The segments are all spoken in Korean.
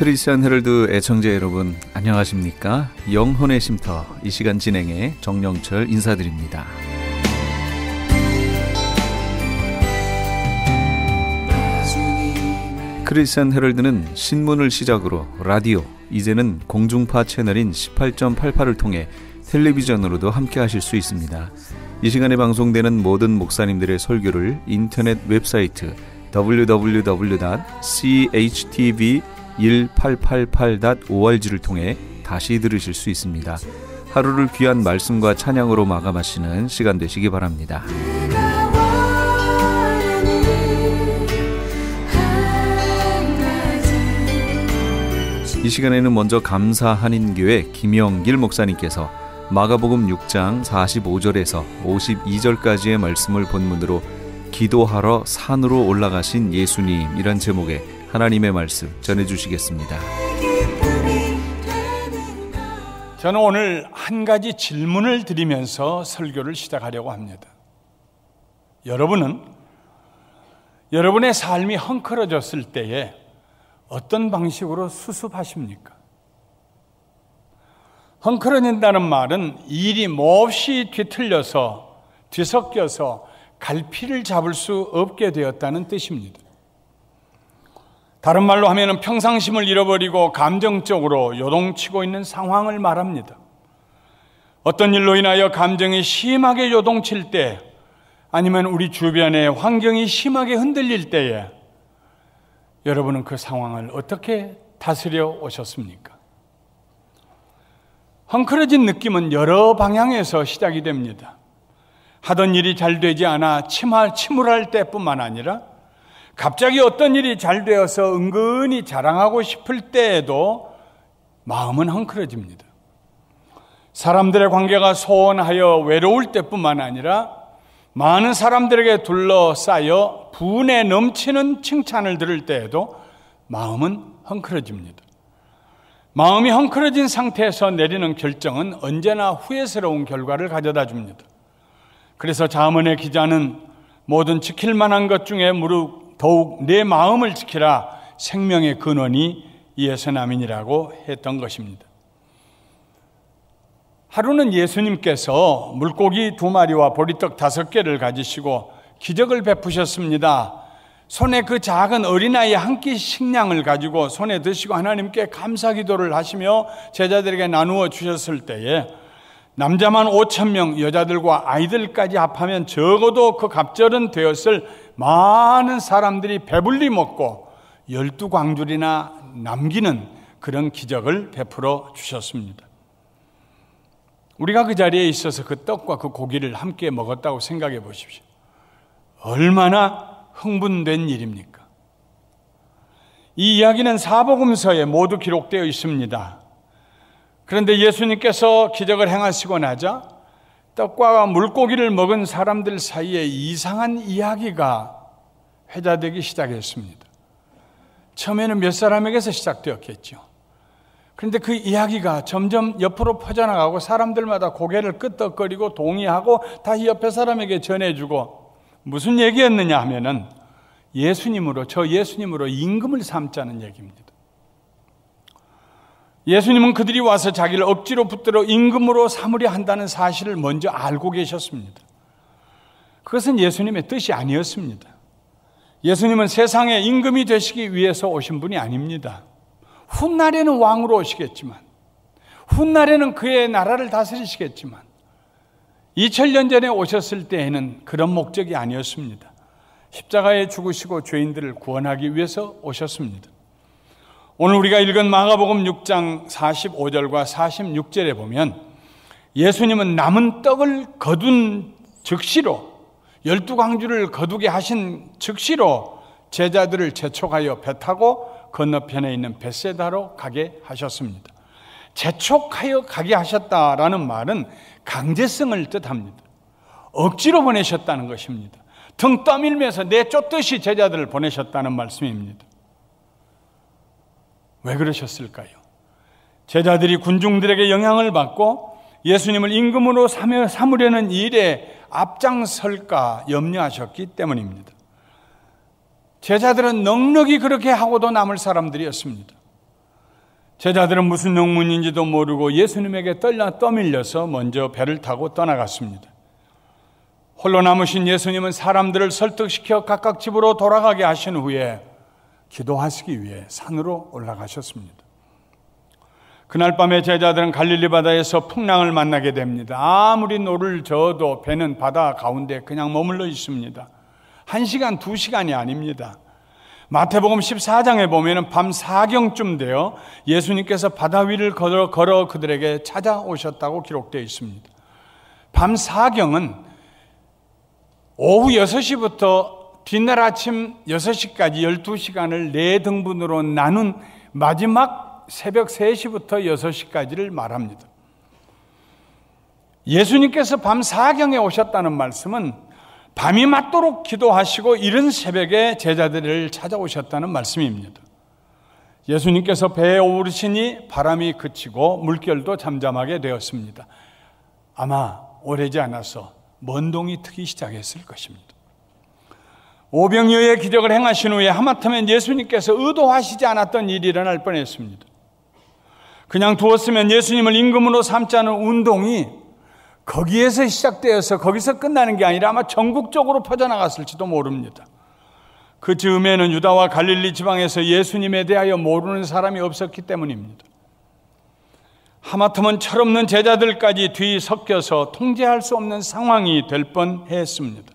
크리스천 헤럴드 애청자 여러분 안녕하십니까? 영혼의 쉼터 이 시간 진행의 정영철 인사드립니다. 크리스천 헤럴드는 신문을 시작으로 라디오, 이제는 공중파 채널인 18.88을 통해 텔레비전으로도 함께 하실 수 있습니다. 이 시간에 방송되는 모든 목사님들의 설교를 인터넷 웹사이트 www.chtv1888.org를 통해 다시 들으실 수 있습니다. 하루를 귀한 말씀과 찬양으로 마감하시는 시간 되시기 바랍니다. 이 시간에는 먼저 감사한인교회 김영길 목사님께서 마가복음 6장 45절에서 52절까지의 말씀을 본문으로 기도하러 산으로 올라가신 예수님이란 제목의 하나님의 말씀 전해주시겠습니다. 저는 오늘 한 가지 질문을 드리면서 설교를 시작하려고 합니다. 여러분은 여러분의 삶이 헝클어졌을 때에 어떤 방식으로 수습하십니까? 헝클어진다는 말은 일이 몹시 뒤틀려서 뒤섞여서 갈피를 잡을 수 없게 되었다는 뜻입니다. 다른 말로 하면 평상심을 잃어버리고 감정적으로 요동치고 있는 상황을 말합니다. 어떤 일로 인하여 감정이 심하게 요동칠 때, 아니면 우리 주변의 환경이 심하게 흔들릴 때에 여러분은 그 상황을 어떻게 다스려 오셨습니까? 헝클어진 느낌은 여러 방향에서 시작이 됩니다. 하던 일이 잘 되지 않아 침울할 때뿐만 아니라 갑자기 어떤 일이 잘 되어서 은근히 자랑하고 싶을 때에도 마음은 헝클어집니다. 사람들의 관계가 소원하여 외로울 때뿐만 아니라 많은 사람들에게 둘러싸여 분에 넘치는 칭찬을 들을 때에도 마음은 헝클어집니다. 마음이 헝클어진 상태에서 내리는 결정은 언제나 후회스러운 결과를 가져다 줍니다. 그래서 잠언의 기자는 모든 지킬 만한 것 중에 더욱 내 마음을 지키라, 생명의 근원이 이에서 남이니라고 했던 것입니다. 하루는 예수님께서 물고기 2마리와 보리떡 5개를 가지시고 기적을 베푸셨습니다. 손에 그 작은 어린아이 한 끼 식량을 가지고 손에 드시고 하나님께 감사 기도를 하시며 제자들에게 나누어 주셨을 때에 남자만 5,000명, 여자들과 아이들까지 합하면 적어도 그 갑절은 되었을 많은 사람들이 배불리 먹고 12광줄이나 남기는 그런 기적을 베풀어 주셨습니다. 우리가 그 자리에 있어서 그 떡과 그 고기를 함께 먹었다고 생각해 보십시오. 얼마나 흥분된 일입니까? 이 이야기는 사복음서에 모두 기록되어 있습니다. 그런데 예수님께서 기적을 행하시고 나자 떡과 물고기를 먹은 사람들 사이에 이상한 이야기가 회자되기 시작했습니다. 처음에는 몇 사람에게서 시작되었겠죠. 그런데 그 이야기가 점점 옆으로 퍼져나가고 사람들마다 고개를 끄덕거리고 동의하고 다시 옆에 사람에게 전해주고, 무슨 얘기였느냐 하면은 저 예수님으로 임금을 삼자는 얘기입니다. 예수님은 그들이 와서 자기를 억지로 붙들어 임금으로 삼으려 한다는 사실을 먼저 알고 계셨습니다. 그것은 예수님의 뜻이 아니었습니다. 예수님은 세상에 임금이 되시기 위해서 오신 분이 아닙니다. 훗날에는 왕으로 오시겠지만, 훗날에는 그의 나라를 다스리시겠지만 2000년 전에 오셨을 때에는 그런 목적이 아니었습니다. 십자가에 죽으시고 죄인들을 구원하기 위해서 오셨습니다. 오늘 우리가 읽은 마가복음 6장 45절과 46절에 보면 예수님은 남은 떡을 거둔 즉시로, 12광주를 거두게 하신 즉시로 제자들을 재촉하여 배 타고 건너편에 있는 벳세다로 가게 하셨습니다. 재촉하여 가게 하셨다라는 말은 강제성을 뜻합니다. 억지로 보내셨다는 것입니다. 등 떠밀면서 내쫓듯이 제자들을 보내셨다는 말씀입니다. 왜 그러셨을까요? 제자들이 군중들에게 영향을 받고 예수님을 임금으로 삼으려는 일에 앞장설까 염려하셨기 때문입니다. 제자들은 넉넉히 그렇게 하고도 남을 사람들이었습니다. 제자들은 무슨 영문인지도 모르고 예수님에게 떠밀려서 먼저 배를 타고 떠나갔습니다. 홀로 남으신 예수님은 사람들을 설득시켜 각각 집으로 돌아가게 하신 후에 기도하시기 위해 산으로 올라가셨습니다. 그날 밤에 제자들은 갈릴리 바다에서 풍랑을 만나게 됩니다. 아무리 노를 저어도 배는 바다 가운데 그냥 머물러 있습니다. 1시간, 2시간이 아닙니다. 마태복음 14장에 보면 밤 4경쯤 되어 예수님께서 바다 위를 걸어 그들에게 찾아오셨다고 기록되어 있습니다. 밤 4경은 오후 6시부터 뒷날 아침 6시까지 12시간을 4등분으로 나눈 마지막 새벽 3시부터 6시까지를 말합니다. 예수님께서 밤 4경에 오셨다는 말씀은 밤이 맞도록 기도하시고 이른 새벽에 제자들을 찾아오셨다는 말씀입니다. 예수님께서 배에 오르시니 바람이 그치고 물결도 잠잠하게 되었습니다. 아마 오래지 않아서 먼동이 트기 시작했을 것입니다. 오병이어의 기적을 행하신 후에 하마터면 예수님께서 의도하시지 않았던 일이 일어날 뻔했습니다. 그냥 두었으면 예수님을 임금으로 삼자는 운동이 거기에서 시작되어서 거기서 끝나는 게 아니라 아마 전국적으로 퍼져나갔을지도 모릅니다. 그 즈음에는 유다와 갈릴리 지방에서 예수님에 대하여 모르는 사람이 없었기 때문입니다. 하마터면 철없는 제자들까지 뒤섞여서 통제할 수 없는 상황이 될 뻔했습니다.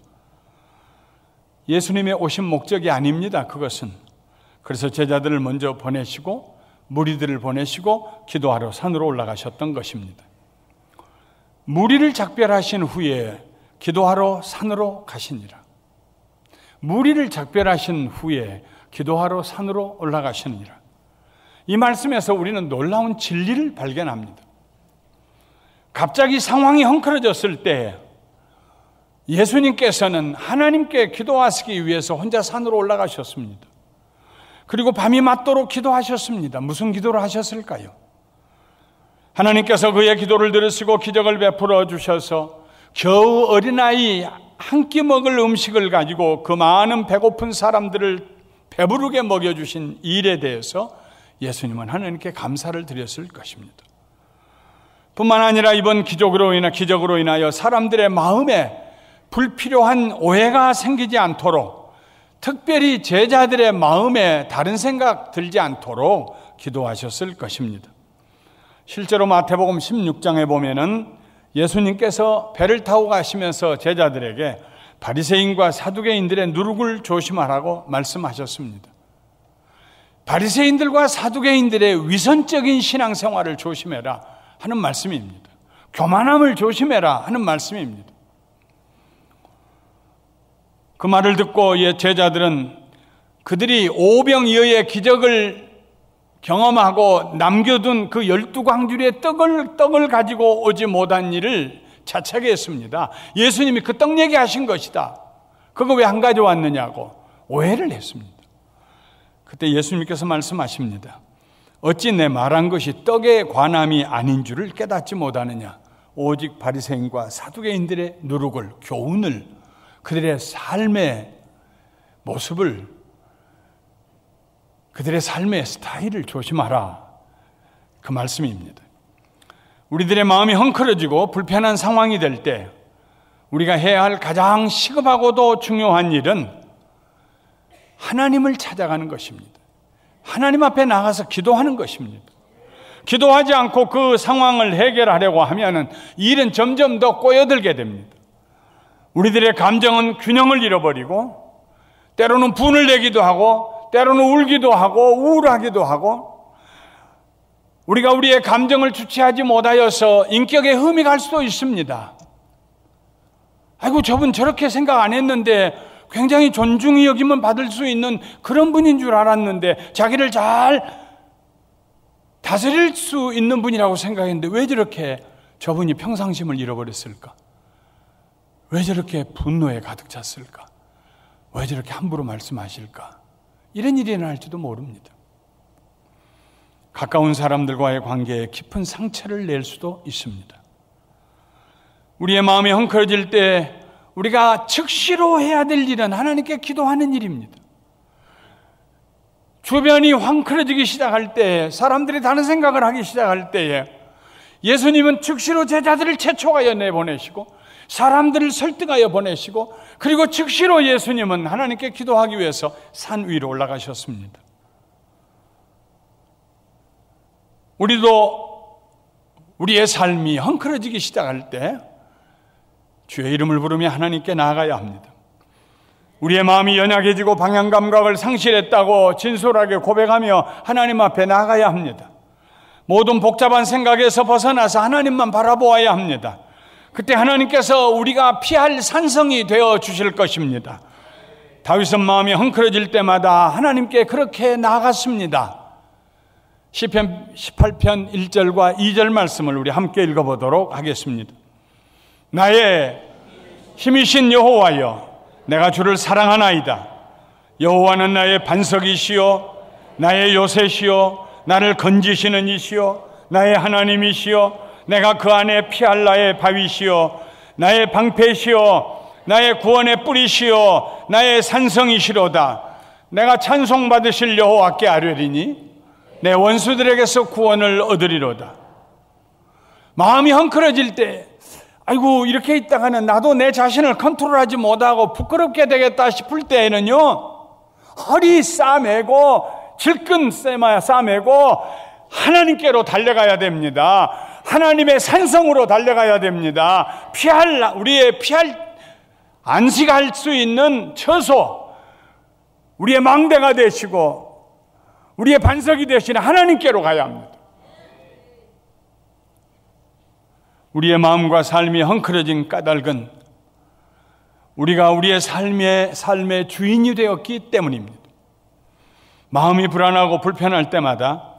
예수님의 오신 목적이 아닙니다. 그것은. 그래서 제자들을 먼저 보내시고 무리들을 보내시고 기도하러 산으로 올라가셨던 것입니다. 무리를 작별하신 후에 기도하러 산으로 가시니라. 무리를 작별하신 후에 기도하러 산으로 올라가시니라. 이 말씀에서 우리는 놀라운 진리를 발견합니다. 갑자기 상황이 헝클어졌을 때 예수님께서는 하나님께 기도하시기 위해서 혼자 산으로 올라가셨습니다. 그리고 밤이 맞도록 기도하셨습니다. 무슨 기도를 하셨을까요? 하나님께서 그의 기도를 들으시고 기적을 베풀어 주셔서 겨우 어린아이 한 끼 먹을 음식을 가지고 그 많은 배고픈 사람들을 배부르게 먹여주신 일에 대해서 예수님은 하나님께 감사를 드렸을 것입니다. 뿐만 아니라 이번 기적으로 인하여 사람들의 마음에 불필요한 오해가 생기지 않도록, 특별히 제자들의 마음에 다른 생각 들지 않도록 기도하셨을 것입니다. 실제로 마태복음 16장에 보면은 예수님께서 배를 타고 가시면서 제자들에게 바리새인과 사두개인들의 누룩을 조심하라고 말씀하셨습니다. 바리새인들과 사두개인들의 위선적인 신앙생활을 조심해라 하는 말씀입니다. 교만함을 조심해라 하는 말씀입니다. 그 말을 듣고 제자들은 그들이 오병이어의 기적을 경험하고 남겨둔 그 12광주리의 떡을 가지고 오지 못한 일을 자책해 했습니다. 예수님이 그 떡 얘기하신 것이다. 그거 왜 안 가져왔느냐고 오해를 했습니다. 그때 예수님께서 말씀하십니다. 어찌 내 말한 것이 떡에 관함이 아닌 줄을 깨닫지 못하느냐. 오직 바리새인과 사두개인들의 누룩을, 교훈을, 그들의 삶의 모습을, 그들의 삶의 스타일을 조심하라. 그 말씀입니다. 우리들의 마음이 헝클어지고 불편한 상황이 될 때 우리가 해야 할 가장 시급하고도 중요한 일은 하나님을 찾아가는 것입니다. 하나님 앞에 나가서 기도하는 것입니다. 기도하지 않고 그 상황을 해결하려고 하면 일은 점점 더 꼬여들게 됩니다. 우리들의 감정은 균형을 잃어버리고 때로는 분을 내기도 하고 때로는 울기도 하고 우울하기도 하고 우리가 우리의 감정을 주체하지 못하여서 인격에 흠이 갈 수도 있습니다. 아이고 저분 저렇게 생각 안 했는데 굉장히 존중이 여기면 받을 수 있는 그런 분인 줄 알았는데 자기를 잘 다스릴 수 있는 분이라고 생각했는데 왜 저렇게 저분이 평상심을 잃어버렸을까? 왜 저렇게 분노에 가득 찼을까? 왜 저렇게 함부로 말씀하실까? 이런 일이 일어날지도 모릅니다. 가까운 사람들과의 관계에 깊은 상처를 낼 수도 있습니다. 우리의 마음이 헝클어질 때 우리가 즉시로 해야 될 일은 하나님께 기도하는 일입니다. 주변이 황크러지기 시작할 때에, 사람들이 다른 생각을 하기 시작할 때에 예수님은 즉시로 제자들을 채촉하여 내보내시고 사람들을 설득하여 보내시고, 그리고 즉시로 예수님은 하나님께 기도하기 위해서 산 위로 올라가셨습니다. 우리도 우리의 삶이 헝클어지기 시작할 때 주의 이름을 부르며 하나님께 나아가야 합니다. 우리의 마음이 연약해지고 방향 감각을 상실했다고 진솔하게 고백하며 하나님 앞에 나아가야 합니다. 모든 복잡한 생각에서 벗어나서 하나님만 바라보아야 합니다. 그때 하나님께서 우리가 피할 산성이 되어 주실 것입니다. 다윗은 마음이 헝클어질 때마다 하나님께 그렇게 나아갔습니다. 시편 18편 1절과 2절 말씀을 우리 함께 읽어보도록 하겠습니다. 나의 힘이신 여호와여, 내가 주를 사랑하나이다. 여호와는 나의 반석이시요 나의 요새시요 나를 건지시는 이시요 나의 하나님이시요 내가 그 안에 피할 나의 바위시요 나의 방패시요 나의 구원의 뿌리시요 나의 산성이시로다. 내가 찬송받으실 여호와께 아뢰리니 내 원수들에게서 구원을 얻으리로다. 마음이 헝클어질 때, 아이고 이렇게 있다가는 나도 내 자신을 컨트롤하지 못하고 부끄럽게 되겠다 싶을 때에는요, 허리 싸매고 질끈 싸매고 하나님께로 달려가야 됩니다. 하나님의 산성으로 달려가야 됩니다. 우리의 안식할 수 있는 처소, 우리의 망대가 되시고 우리의 반석이 되시는 하나님께로 가야 합니다. 우리의 마음과 삶이 헝클어진 까닭은 우리가 우리의 삶의 주인이 되었기 때문입니다. 마음이 불안하고 불편할 때마다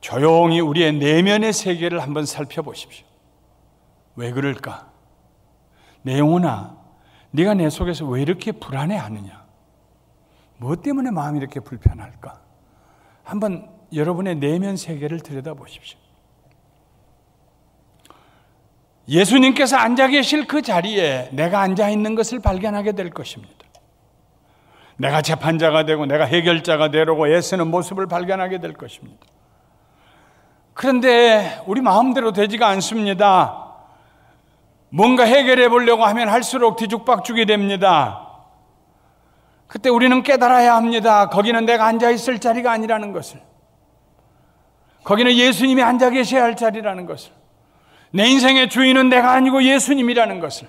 조용히 우리의 내면의 세계를 한번 살펴보십시오. 왜 그럴까? 내 영혼아, 네가 내 속에서 왜 이렇게 불안해하느냐? 무엇 때문에 마음이 이렇게 불편할까? 한번 여러분의 내면 세계를 들여다보십시오. 예수님께서 앉아 계실 그 자리에 내가 앉아 있는 것을 발견하게 될 것입니다. 내가 재판자가 되고 내가 해결자가 되려고 애쓰는 모습을 발견하게 될 것입니다. 그런데 우리 마음대로 되지가 않습니다. 뭔가 해결해 보려고 하면 할수록 뒤죽박죽이 됩니다. 그때 우리는 깨달아야 합니다. 거기는 내가 앉아 있을 자리가 아니라는 것을, 거기는 예수님이 앉아 계셔야 할 자리라는 것을, 내 인생의 주인은 내가 아니고 예수님이라는 것을.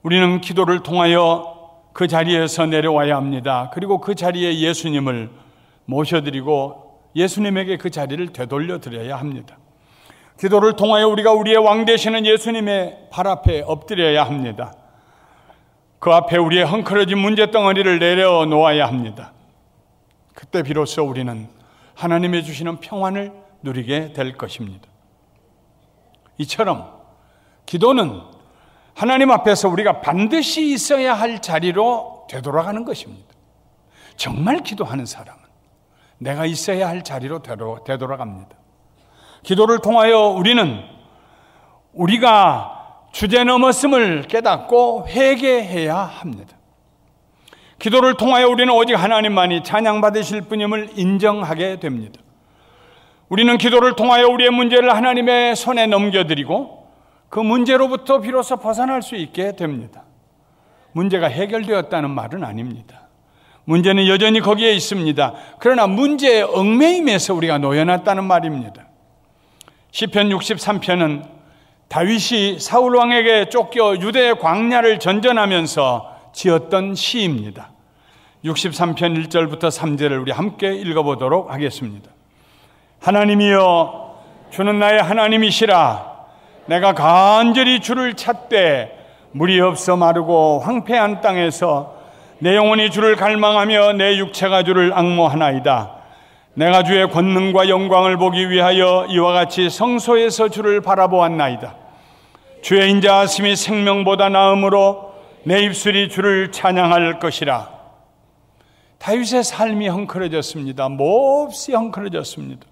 우리는 기도를 통하여 그 자리에서 내려와야 합니다. 그리고 그 자리에 예수님을 모셔드리고 예수님에게 그 자리를 되돌려 드려야 합니다. 기도를 통하여 우리가 우리의 왕 되시는 예수님의 발 앞에 엎드려야 합니다. 그 앞에 우리의 헝클어진 문제덩어리를 내려놓아야 합니다. 그때 비로소 우리는 하나님의 주시는 평안을 누리게 될 것입니다. 이처럼 기도는 하나님 앞에서 우리가 반드시 있어야 할 자리로 되돌아가는 것입니다. 정말 기도하는 사람은 내가 있어야 할 자리로 되돌아갑니다. 기도를 통하여 우리는 우리가 주제 넘었음을 깨닫고 회개해야 합니다. 기도를 통하여 우리는 오직 하나님만이 찬양받으실 분임을 인정하게 됩니다. 우리는 기도를 통하여 우리의 문제를 하나님의 손에 넘겨드리고 그 문제로부터 비로소 벗어날 수 있게 됩니다. 문제가 해결되었다는 말은 아닙니다. 문제는 여전히 거기에 있습니다. 그러나 문제의 얽매임에서 우리가 놓여놨다는 말입니다. 시편 63편은 다윗이 사울 왕에게 쫓겨 유대 광야를 전전하면서 지었던 시입니다. 63편 1절부터 3절을 우리 함께 읽어보도록 하겠습니다. 하나님이여, 주는 나의 하나님이시라. 내가 간절히 주를 찾되 물이 없어 마르고 황폐한 땅에서 내 영혼이 주를 갈망하며 내 육체가 주를 앙모하나이다. 내가 주의 권능과 영광을 보기 위하여 이와 같이 성소에서 주를 바라보았나이다. 주의 인자하심이 생명보다 나음으로 내 입술이 주를 찬양할 것이라. 다윗의 삶이 헝클어졌습니다. 몹시 헝클어졌습니다.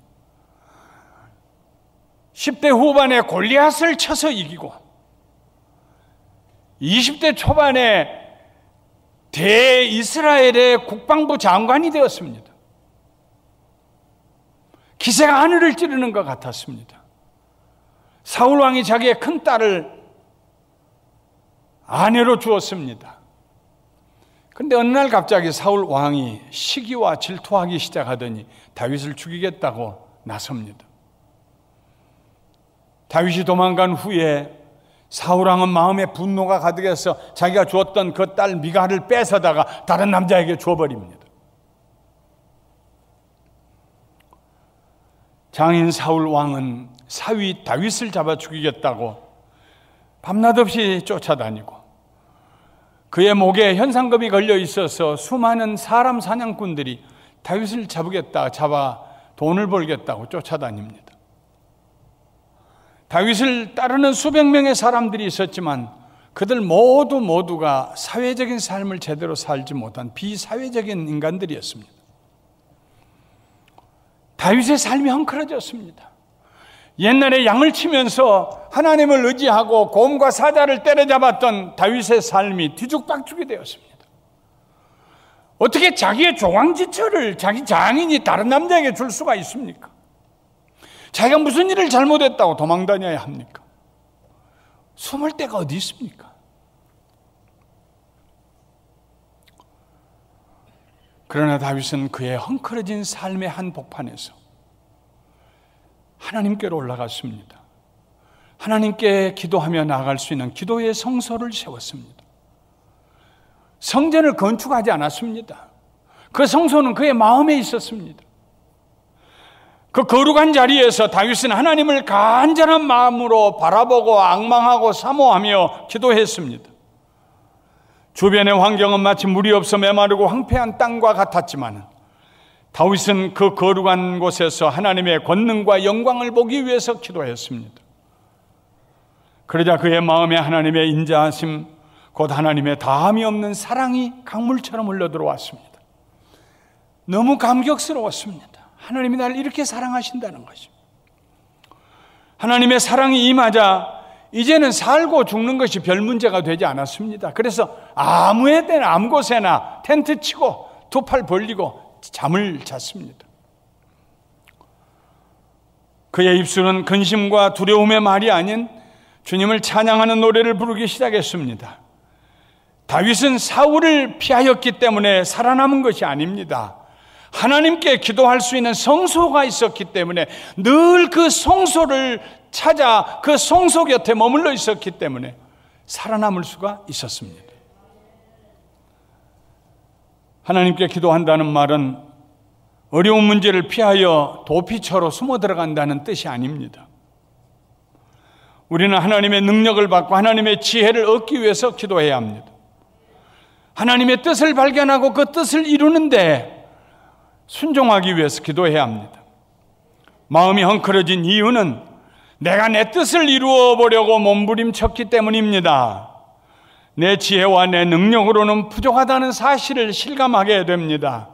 10대 후반에 골리앗을 쳐서 이기고 20대 초반에 대이스라엘의 국방부 장관이 되었습니다. 기세가 하늘을 찌르는 것 같았습니다. 사울 왕이 자기의 큰 딸을 아내로 주었습니다. 그런데 어느 날 갑자기 사울 왕이 시기와 질투하기 시작하더니 다윗을 죽이겠다고 나섭니다. 다윗이 도망간 후에 사울 왕은 마음에 분노가 가득해서 자기가 주었던 그 딸 미갈을 뺏어다가 다른 남자에게 줘버립니다. 장인 사울 왕은 사위 다윗을 잡아 죽이겠다고 밤낮 없이 쫓아다니고 그의 목에 현상금이 걸려 있어서 수많은 사람 사냥꾼들이 다윗을 잡아 돈을 벌겠다고 쫓아다닙니다. 다윗을 따르는 수백 명의 사람들이 있었지만 그들 모두가 사회적인 삶을 제대로 살지 못한 비사회적인 인간들이었습니다. 다윗의 삶이 헝클어졌습니다. 옛날에 양을 치면서 하나님을 의지하고 곰과 사자를 때려잡았던 다윗의 삶이 뒤죽박죽이 되었습니다. 어떻게 자기의 조강지처를 자기 장인이 다른 남자에게 줄 수가 있습니까? 자기가 무슨 일을 잘못했다고 도망다녀야 합니까? 숨을 데가 어디 있습니까? 그러나 다윗은 그의 헝클어진 삶의 한복판에서 하나님께로 올라갔습니다. 하나님께 기도하며 나아갈 수 있는 기도의 성소를 세웠습니다. 성전을 건축하지 않았습니다. 그 성소는 그의 마음에 있었습니다. 그 거룩한 자리에서 다윗은 하나님을 간절한 마음으로 바라보고 앙망하고 사모하며 기도했습니다. 주변의 환경은 마치 물이 없어 메마르고 황폐한 땅과 같았지만 다윗은 그 거룩한 곳에서 하나님의 권능과 영광을 보기 위해서 기도했습니다. 그러자 그의 마음에 하나님의 인자하심, 곧 하나님의 다함이 없는 사랑이 강물처럼 흘러들어왔습니다. 너무 감격스러웠습니다. 하나님이 나를 이렇게 사랑하신다는 것입니다. 하나님의 사랑이 임하자 이제는 살고 죽는 것이 별 문제가 되지 않았습니다. 그래서 아무 데나 아무 곳에나 텐트 치고 두 팔 벌리고 잠을 잤습니다. 그의 입술은 근심과 두려움의 말이 아닌 주님을 찬양하는 노래를 부르기 시작했습니다. 다윗은 사울을 피하였기 때문에 살아남은 것이 아닙니다. 하나님께 기도할 수 있는 성소가 있었기 때문에 늘 그 성소를 찾아 그 성소 곁에 머물러 있었기 때문에 살아남을 수가 있었습니다. 하나님께 기도한다는 말은 어려운 문제를 피하여 도피처로 숨어 들어간다는 뜻이 아닙니다. 우리는 하나님의 능력을 받고 하나님의 지혜를 얻기 위해서 기도해야 합니다. 하나님의 뜻을 발견하고 그 뜻을 이루는데 순종하기 위해서 기도해야 합니다. 마음이 헝클어진 이유는 내가 내 뜻을 이루어 보려고 몸부림쳤기 때문입니다. 내 지혜와 내 능력으로는 부족하다는 사실을 실감하게 됩니다.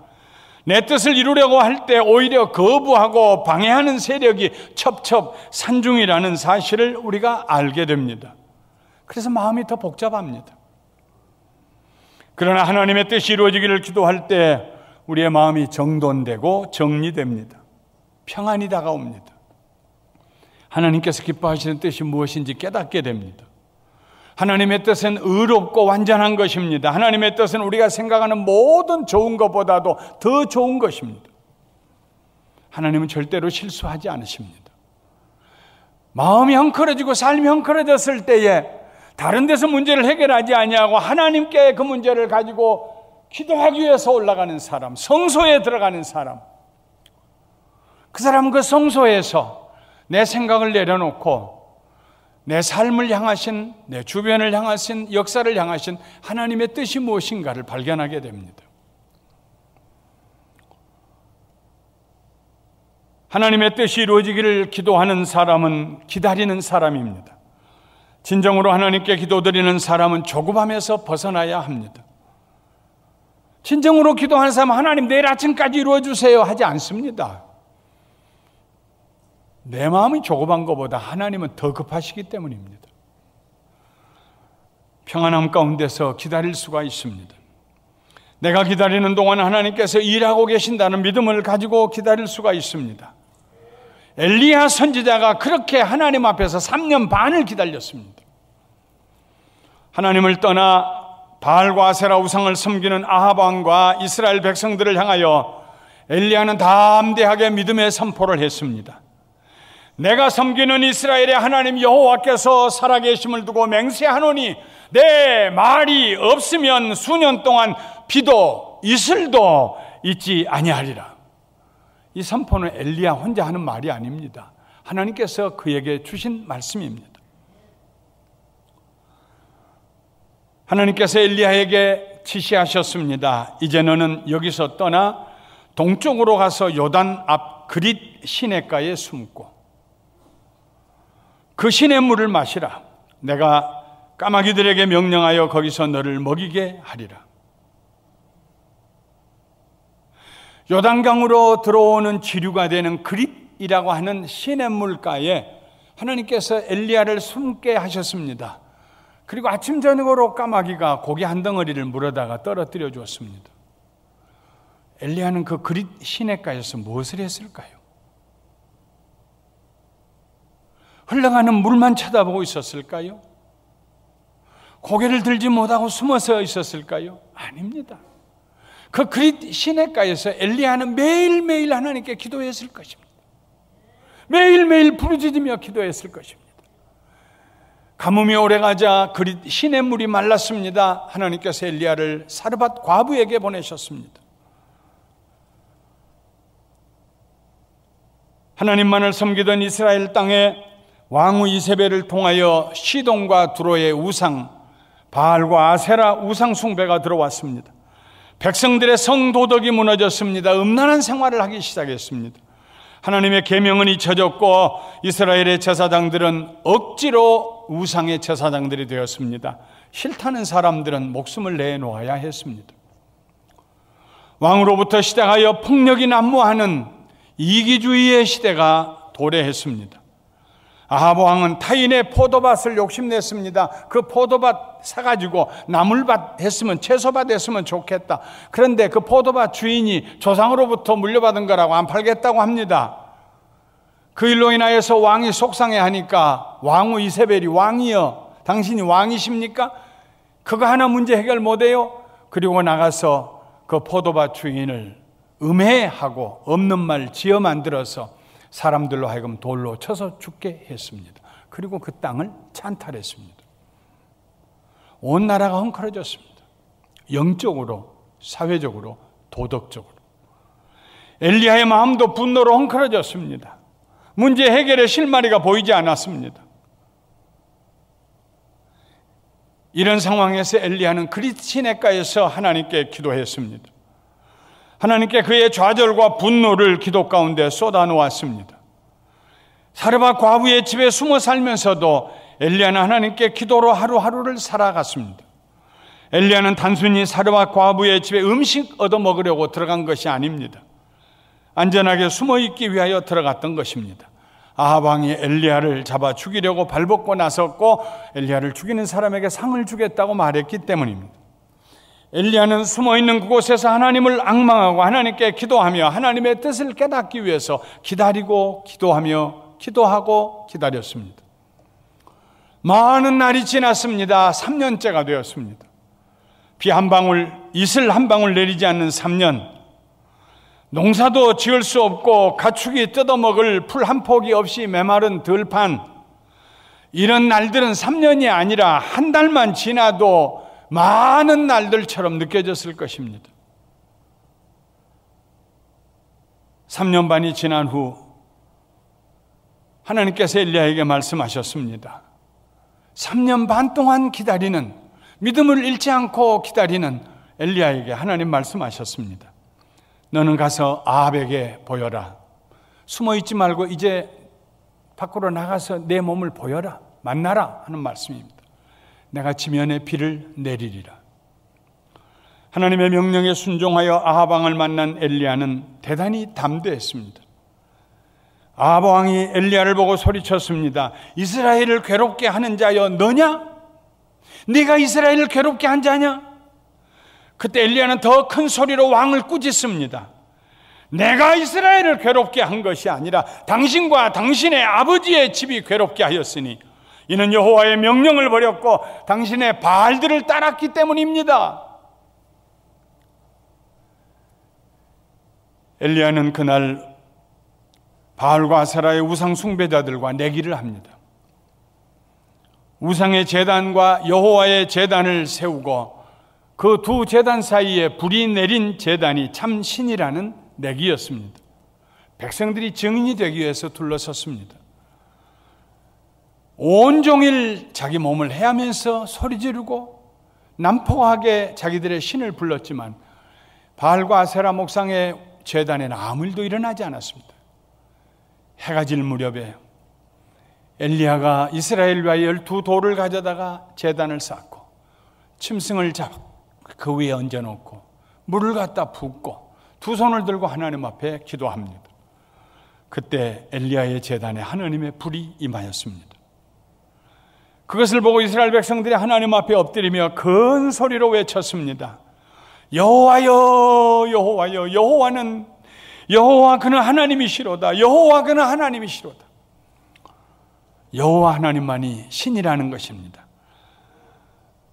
내 뜻을 이루려고 할 때 오히려 거부하고 방해하는 세력이 첩첩 산중이라는 사실을 우리가 알게 됩니다. 그래서 마음이 더 복잡합니다. 그러나 하나님의 뜻이 이루어지기를 기도할 때 우리의 마음이 정돈되고 정리됩니다. 평안이 다가옵니다. 하나님께서 기뻐하시는 뜻이 무엇인지 깨닫게 됩니다. 하나님의 뜻은 의롭고 완전한 것입니다. 하나님의 뜻은 우리가 생각하는 모든 좋은 것보다도 더 좋은 것입니다. 하나님은 절대로 실수하지 않으십니다. 마음이 헝클어지고 삶이 헝클어졌을 때에 다른 데서 문제를 해결하지 아니하고 하나님께 그 문제를 가지고 기도하기 위해서 올라가는 사람, 성소에 들어가는 사람, 그 사람은 그 성소에서 내 생각을 내려놓고 내 삶을 향하신, 내 주변을 향하신, 역사를 향하신 하나님의 뜻이 무엇인가를 발견하게 됩니다. 하나님의 뜻이 이루어지기를 기도하는 사람은 기다리는 사람입니다. 진정으로 하나님께 기도드리는 사람은 조급함에서 벗어나야 합니다. 진정으로 기도하는 사람은 하나님 내일 아침까지 이루어주세요 하지 않습니다. 내 마음이 조급한 것보다 하나님은 더 급하시기 때문입니다. 평안함 가운데서 기다릴 수가 있습니다. 내가 기다리는 동안 하나님께서 일하고 계신다는 믿음을 가지고 기다릴 수가 있습니다. 엘리야 선지자가 그렇게 하나님 앞에서 3년 반을 기다렸습니다. 하나님을 떠나 바알과 아세라 우상을 섬기는 아합 왕과 이스라엘 백성들을 향하여 엘리야는 담대하게 믿음의 선포를 했습니다. 내가 섬기는 이스라엘의 하나님 여호와께서 살아계심을 두고 맹세하노니 내 말이 없으면 수년 동안 비도 이슬도 있지 아니하리라. 이 선포는 엘리야 혼자 하는 말이 아닙니다. 하나님께서 그에게 주신 말씀입니다. 하나님께서 엘리야에게 지시하셨습니다. 이제 너는 여기서 떠나 동쪽으로 가서 요단 앞 그릿 시내가에 숨고 그 시냇물을 마시라. 내가 까마귀들에게 명령하여 거기서 너를 먹이게 하리라. 요단강으로 들어오는 지류가 되는 그릿이라고 하는 시냇물가에 하나님께서 엘리야를 숨게 하셨습니다. 그리고 아침 저녁으로 까마귀가 고기 한 덩어리를 물어다가 떨어뜨려 주었습니다. 엘리야는 그 그릿 시냇가에서 무엇을 했을까요? 흘러가는 물만 쳐다보고 있었을까요? 고개를 들지 못하고 숨어서 있었을까요? 아닙니다. 그 그릿 시냇가에서 엘리야는 매일매일 하나님께 기도했을 것입니다. 매일매일 부르짖으며 기도했을 것입니다. 가뭄이 오래가자 그릿 시냇물이 말랐습니다. 하나님께서 엘리야를 사르밧 과부에게 보내셨습니다. 하나님만을 섬기던 이스라엘 땅에 왕후 이세벨을 통하여 시돈과 두로의 우상, 바알과 아세라 우상 숭배가 들어왔습니다. 백성들의 성도덕이 무너졌습니다. 음란한 생활을 하기 시작했습니다. 하나님의 계명은 잊혀졌고 이스라엘의 제사장들은 억지로 우상의 제사장들이 되었습니다. 싫다는 사람들은 목숨을 내놓아야 했습니다. 왕으로부터 시작하여 폭력이 난무하는 이기주의의 시대가 도래했습니다. 아합 왕은 타인의 포도밭을 욕심냈습니다. 그 포도밭 사가지고 나물밭 했으면, 채소밭 했으면 좋겠다. 그런데 그 포도밭 주인이 조상으로부터 물려받은 거라고 안 팔겠다고 합니다. 그 일로 인하여서 왕이 속상해하니까 왕후 이세벨이 왕이여 당신이 왕이십니까? 그거 하나 문제 해결 못해요? 그리고 나가서 그 포도밭 주인을 음해하고 없는 말 지어 만들어서 사람들로 하여금 돌로 쳐서 죽게 했습니다. 그리고 그 땅을 찬탈했습니다. 온 나라가 헝클어졌습니다. 영적으로, 사회적으로, 도덕적으로. 엘리야의 마음도 분노로 헝클어졌습니다. 문제 해결의 실마리가 보이지 않았습니다. 이런 상황에서 엘리야는 그릿 시냇가에서 하나님께 기도했습니다. 하나님께 그의 좌절과 분노를 기도 가운데 쏟아놓았습니다. 사르밧 과부의 집에 숨어 살면서도 엘리야는 하나님께 기도로 하루하루를 살아갔습니다. 엘리야는 단순히 사르밧 과부의 집에 음식 얻어먹으려고 들어간 것이 아닙니다. 안전하게 숨어 있기 위하여 들어갔던 것입니다. 아합 왕이 엘리야를 잡아 죽이려고 발벗고 나섰고 엘리야를 죽이는 사람에게 상을 주겠다고 말했기 때문입니다. 엘리야는 숨어있는 그곳에서 하나님을 앙망하고 하나님께 기도하며 하나님의 뜻을 깨닫기 위해서 기다리고 기도하며 기도하고 기다렸습니다. 많은 날이 지났습니다. 3년째가 되었습니다. 비 한 방울, 이슬 한 방울 내리지 않는 3년, 농사도 지을 수 없고 가축이 뜯어먹을 풀 한 포기 없이 메마른 들판, 이런 날들은 3년이 아니라 한 달만 지나도 많은 날들처럼 느껴졌을 것입니다. 3년 반이 지난 후 하나님께서 엘리야에게 말씀하셨습니다. 3년 반 동안 기다리는, 믿음을 잃지 않고 기다리는 엘리야에게 하나님 말씀하셨습니다. 너는 가서 아합에게 보여라. 숨어있지 말고 이제 밖으로 나가서 내 몸을 보여라. 만나라 하는 말씀입니다. 내가 지면에 비를 내리리라. 하나님의 명령에 순종하여 아합 왕을 만난 엘리야는 대단히 담대했습니다. 아합 왕이 엘리야를 보고 소리쳤습니다. 이스라엘을 괴롭게 하는 자여 너냐? 네가 이스라엘을 괴롭게 한 자냐? 그때 엘리야는 더 큰 소리로 왕을 꾸짖습니다. 내가 이스라엘을 괴롭게 한 것이 아니라 당신과 당신의 아버지의 집이 괴롭게 하였으니 이는 여호와의 명령을 버렸고 당신의 바알들을 따랐기 때문입니다. 엘리야는 그날 바알과 아세라의 우상 숭배자들과 내기를 합니다. 우상의 제단과 여호와의 제단을 세우고 그 두 제단 사이에 불이 내린 제단이 참 신이라는 내기였습니다. 백성들이 증인이 되기 위해서 둘러섰습니다. 온종일 자기 몸을 헤하면서 소리 지르고 난폭하게 자기들의 신을 불렀지만 바알과 아세라 목상의 제단에는 아무 일도 일어나지 않았습니다. 해가 질 무렵에 엘리야가 이스라엘 위하여 12돌을 가져다가 제단을 쌓고 짐승을 잡고 그 위에 얹어놓고 물을 갖다 붓고 두 손을 들고 하나님 앞에 기도합니다. 그때 엘리야의 제단에 하나님의 불이 임하였습니다. 그것을 보고 이스라엘 백성들이 하나님 앞에 엎드리며 큰 소리로 외쳤습니다. 여호와여, 여호와여, 여호와 그는 하나님이시로다. 여호와 그는 하나님이시로다. 여호와 하나님만이 신이라는 것입니다.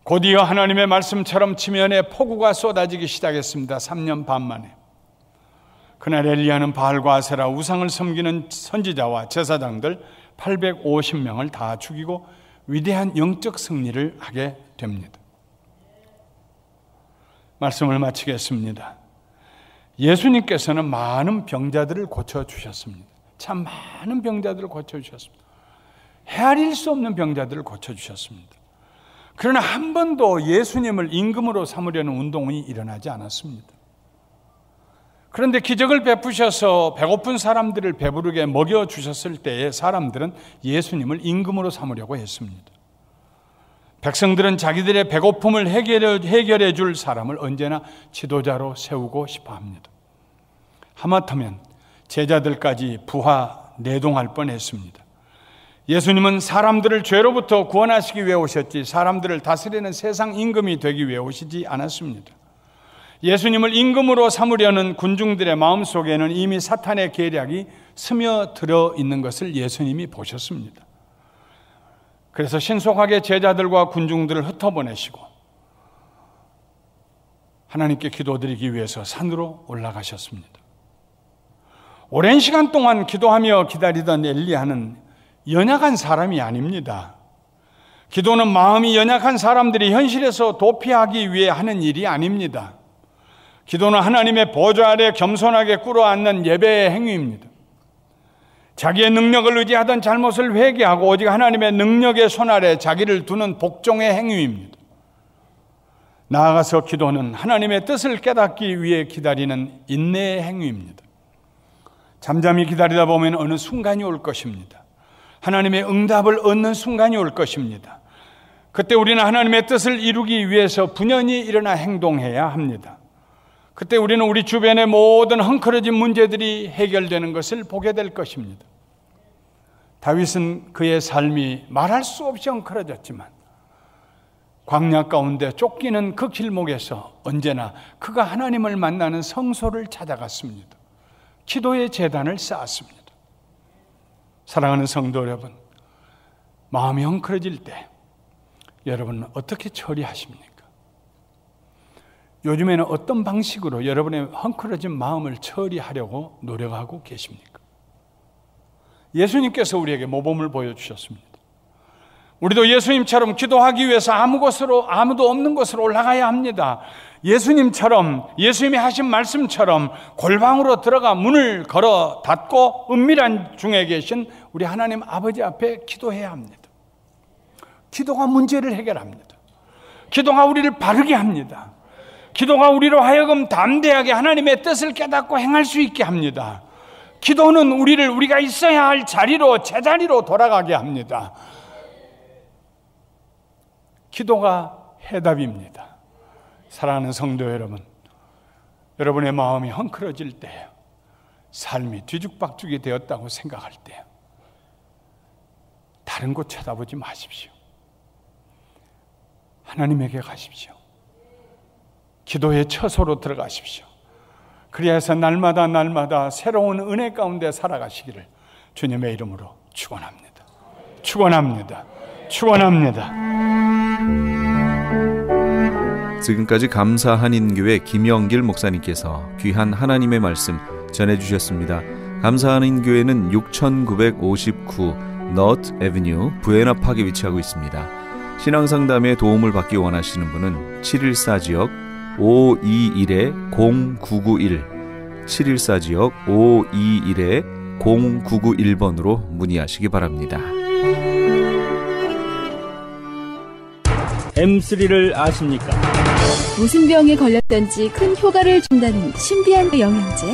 곧이어 하나님의 말씀처럼 지면에 폭우가 쏟아지기 시작했습니다. 3년 반 만에. 그날 엘리야는 바알과 아세라 우상을 섬기는 선지자와 제사장들 850명을 다 죽이고 위대한 영적 승리를 하게 됩니다. 말씀을 마치겠습니다. 예수님께서는 많은 병자들을 고쳐주셨습니다. 참 많은 병자들을 고쳐주셨습니다. 헤아릴 수 없는 병자들을 고쳐주셨습니다. 그러나 한 번도 예수님을 임금으로 삼으려는 운동이 일어나지 않았습니다. 그런데 기적을 베푸셔서 배고픈 사람들을 배부르게 먹여주셨을 때에 사람들은 예수님을 임금으로 삼으려고 했습니다. 백성들은 자기들의 배고픔을 해결해 줄 사람을 언제나 지도자로 세우고 싶어 합니다. 하마터면 제자들까지 내동할 뻔했습니다. 예수님은 사람들을 죄로부터 구원하시기 위해 오셨지 스람들을 다스리는 세상 임금이 되기 위해 오시지 않았습니다. 예수님을 임금으로 삼으려는 군중들의 마음속에는 이미 사탄의 계략이 스며들어 있는 것을 예수님이 보셨습니다. 그래서 신속하게 제자들과 군중들을 흩어보내시고 하나님께 기도드리기 위해서 산으로 올라가셨습니다. 오랜 시간 동안 기도하며 기다리던 엘리야는 연약한 사람이 아닙니다. 기도는 마음이 연약한 사람들이 현실에서 도피하기 위해 하는 일이 아닙니다. 기도는 하나님의 보좌 아래 겸손하게 꿇어앉는 예배의 행위입니다. 자기의 능력을 의지하던 잘못을 회개하고 오직 하나님의 능력의 손 아래 자기를 두는 복종의 행위입니다. 나아가서 기도는 하나님의 뜻을 깨닫기 위해 기다리는 인내의 행위입니다. 잠잠히 기다리다 보면 어느 순간이 올 것입니다. 하나님의 응답을 얻는 순간이 올 것입니다. 그때 우리는 하나님의 뜻을 이루기 위해서 분연히 일어나 행동해야 합니다. 그때 우리는 우리 주변의 모든 헝클어진 문제들이 해결되는 것을 보게 될 것입니다. 다윗은 그의 삶이 말할 수 없이 헝클어졌지만 광야 가운데 쫓기는 그 길목에서 언제나 그가 하나님을 만나는 성소를 찾아갔습니다. 기도의 제단을 쌓았습니다. 사랑하는 성도 여러분, 마음이 헝클어질 때 여러분은 어떻게 처리하십니까? 요즘에는 어떤 방식으로 여러분의 헝클어진 마음을 처리하려고 노력하고 계십니까? 예수님께서 우리에게 모범을 보여주셨습니다. 우리도 예수님처럼 기도하기 위해서 아무도 없는 곳으로 올라가야 합니다. 예수님처럼, 예수님이 하신 말씀처럼 골방으로 들어가 문을 걸어 닫고 은밀한 중에 계신 우리 하나님 아버지 앞에 기도해야 합니다. 기도가 문제를 해결합니다. 기도가 우리를 바르게 합니다. 기도가 우리로 하여금 담대하게 하나님의 뜻을 깨닫고 행할 수 있게 합니다. 기도는 우리가 있어야 할 자리로, 제자리로 돌아가게 합니다. 기도가 해답입니다. 사랑하는 성도 여러분, 여러분의 마음이 헝클어질 때, 삶이 뒤죽박죽이 되었다고 생각할 때 다른 곳 쳐다보지 마십시오. 하나님에게 가십시오. 기도의 처소로 들어가십시오. 그리해서 날마다 새로운 은혜 가운데 살아가시기를 주님의 이름으로 축원합니다. 축원합니다. 축원합니다. 지금까지 감사 한인교회 김영길 목사님께서 귀한 하나님의 말씀 전해주셨습니다. 감사 한인교회는 6959 너트 애비뉴 부에나 파크에 위치하고 있습니다. 신앙상담에 도움을 받기 원하시는 분은 714지역 521-0991 714지역 521-0991번으로 문의하시기 바랍니다. M3를 아십니까? 무슨 병에 걸렸던지 큰 효과를 준다는 신비한 영양제.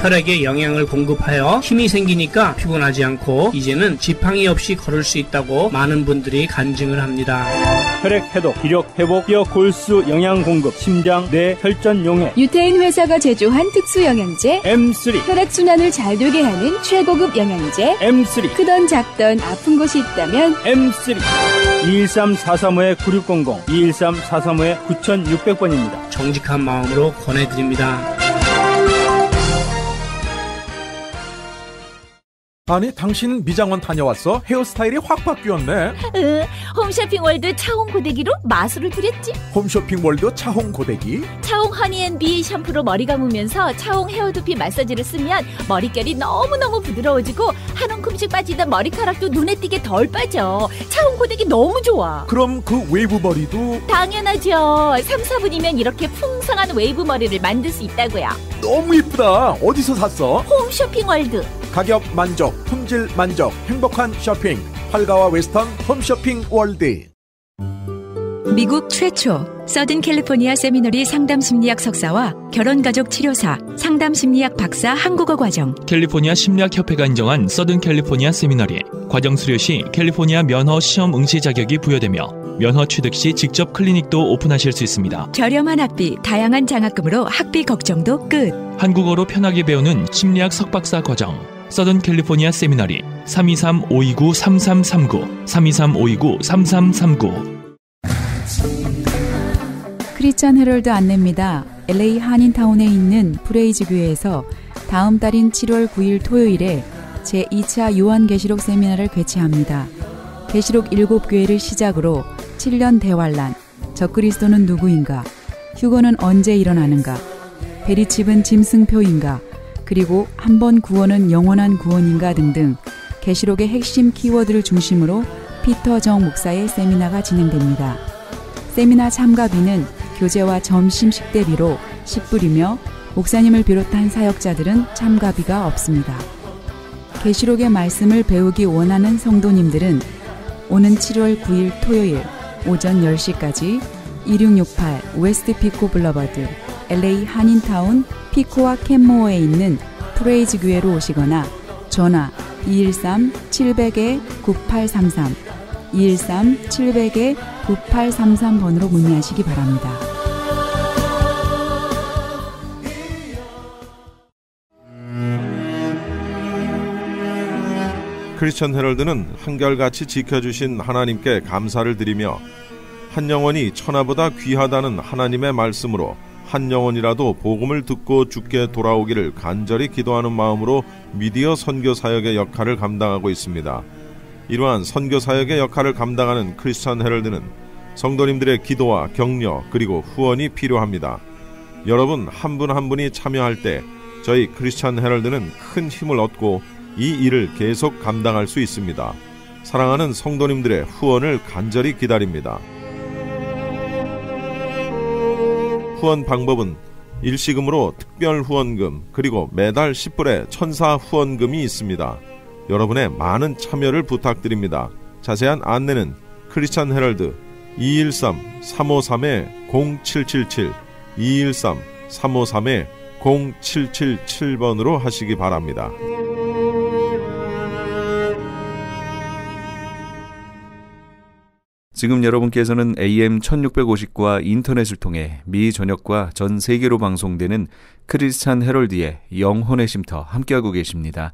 혈액에 영양을 공급하여 힘이 생기니까 피곤하지 않고 이제는 지팡이 없이 걸을 수 있다고 많은 분들이 간증을 합니다. 혈액 해독, 기력 회복, 뼈 골수 영양 공급, 심장, 뇌, 혈전 용해. 유태인 회사가 제조한 특수 영양제 M3. 혈액 순환을 잘 되게 하는 최고급 영양제 M3. 크던 작던 아픈 곳이 있다면 M3. 213-435-9600, 213-435-9600번입니다. 정직한 마음으로 권해드립니다. 아니 당신 미장원 다녀왔어? 헤어스타일이 확 바뀌었네. 홈쇼핑월드 차홍 고데기로 마술을 부렸지. 홈쇼핑월드 차홍 고데기. 차홍 허니앤비 샴푸로 머리 감으면서 차홍 헤어두피 마사지를 쓰면 머릿결이 너무너무 부드러워지고 한 움큼씩 빠지던 머리카락도 눈에 띄게 덜 빠져. 차홍 고데기 너무 좋아. 그럼 그 웨이브 머리도? 당연하죠. 3-4분이면 이렇게 풍성한 웨이브 머리를 만들 수 있다고요. 너무 이쁘다. 어디서 샀어? 홈쇼핑월드. 가격 만족, 품질 만족, 행복한 쇼핑. 활가와 웨스턴 홈쇼핑 월드. 미국 최초 서든 캘리포니아 세미너리 상담심리학 석사와 결혼가족 치료사, 상담심리학 박사 한국어 과정. 캘리포니아 심리학협회가 인정한 서든 캘리포니아 세미너리. 과정 수료 시 캘리포니아 면허 시험 응시 자격이 부여되며 면허 취득 시 직접 클리닉도 오픈하실 수 있습니다. 저렴한 학비, 다양한 장학금으로 학비 걱정도 끝. 한국어로 편하게 배우는 심리학 석박사 과정. 서든 캘리포니아 세미너리 323-529-3339 323-529-3339. 크리스천 헤럴드 안내입니다. LA 한인타운에 있는 프레이즈 교회에서 다음 달인 7월 9일 토요일에 제2차 요한계시록 세미나를 개최합니다. 계시록 7교회를 시작으로 7년 대환란, 적그리스도는 누구인가, 휴거는 언제 일어나는가, 베리칩은 짐승표인가, 그리고 한 번 구원은 영원한 구원인가 등등 계시록의 핵심 키워드를 중심으로 피터 정 목사의 세미나가 진행됩니다. 세미나 참가비는 교재와 점심 식대비로 10불이며 목사님을 비롯한 사역자들은 참가비가 없습니다. 계시록의 말씀을 배우기 원하는 성도님들은 오는 7월 9일 토요일 오전 10시까지 2668 웨스트 피코 블러버드 LA 한인타운 피코와 캔모어에 있는 프레이즈 교회로 오시거나 전화 213-700-9833 213-700-9833번으로 문의하시기 바랍니다. 크리스천 헤럴드는 한결같이 지켜주신 하나님께 감사를 드리며 한 영혼이 천하보다 귀하다는 하나님의 말씀으로 한 영혼이라도 복음을 듣고 주께 돌아오기를 간절히 기도하는 마음으로 미디어 선교 사역의 역할을 감당하고 있습니다. 이러한 선교 사역의 역할을 감당하는 크리스천 헤럴드는 성도님들의 기도와 격려 그리고 후원이 필요합니다. 여러분 한 분 한 분이 참여할 때 저희 크리스천 헤럴드는 큰 힘을 얻고 이 일을 계속 감당할 수 있습니다. 사랑하는 성도님들의 후원을 간절히 기다립니다. 후원 방법은 일시금으로 특별 후원금 그리고 매달 10불의 천사 후원금이 있습니다. 여러분의 많은 참여를 부탁드립니다. 자세한 안내는 크리스천 헤럴드 213-353-0777 213-353-0777번으로 하시기 바랍니다. 지금 여러분께서는 AM 1650과 인터넷을 통해 미 전역과 전 세계로 방송되는 크리스찬 헤럴드의 영혼의 쉼터 함께하고 계십니다.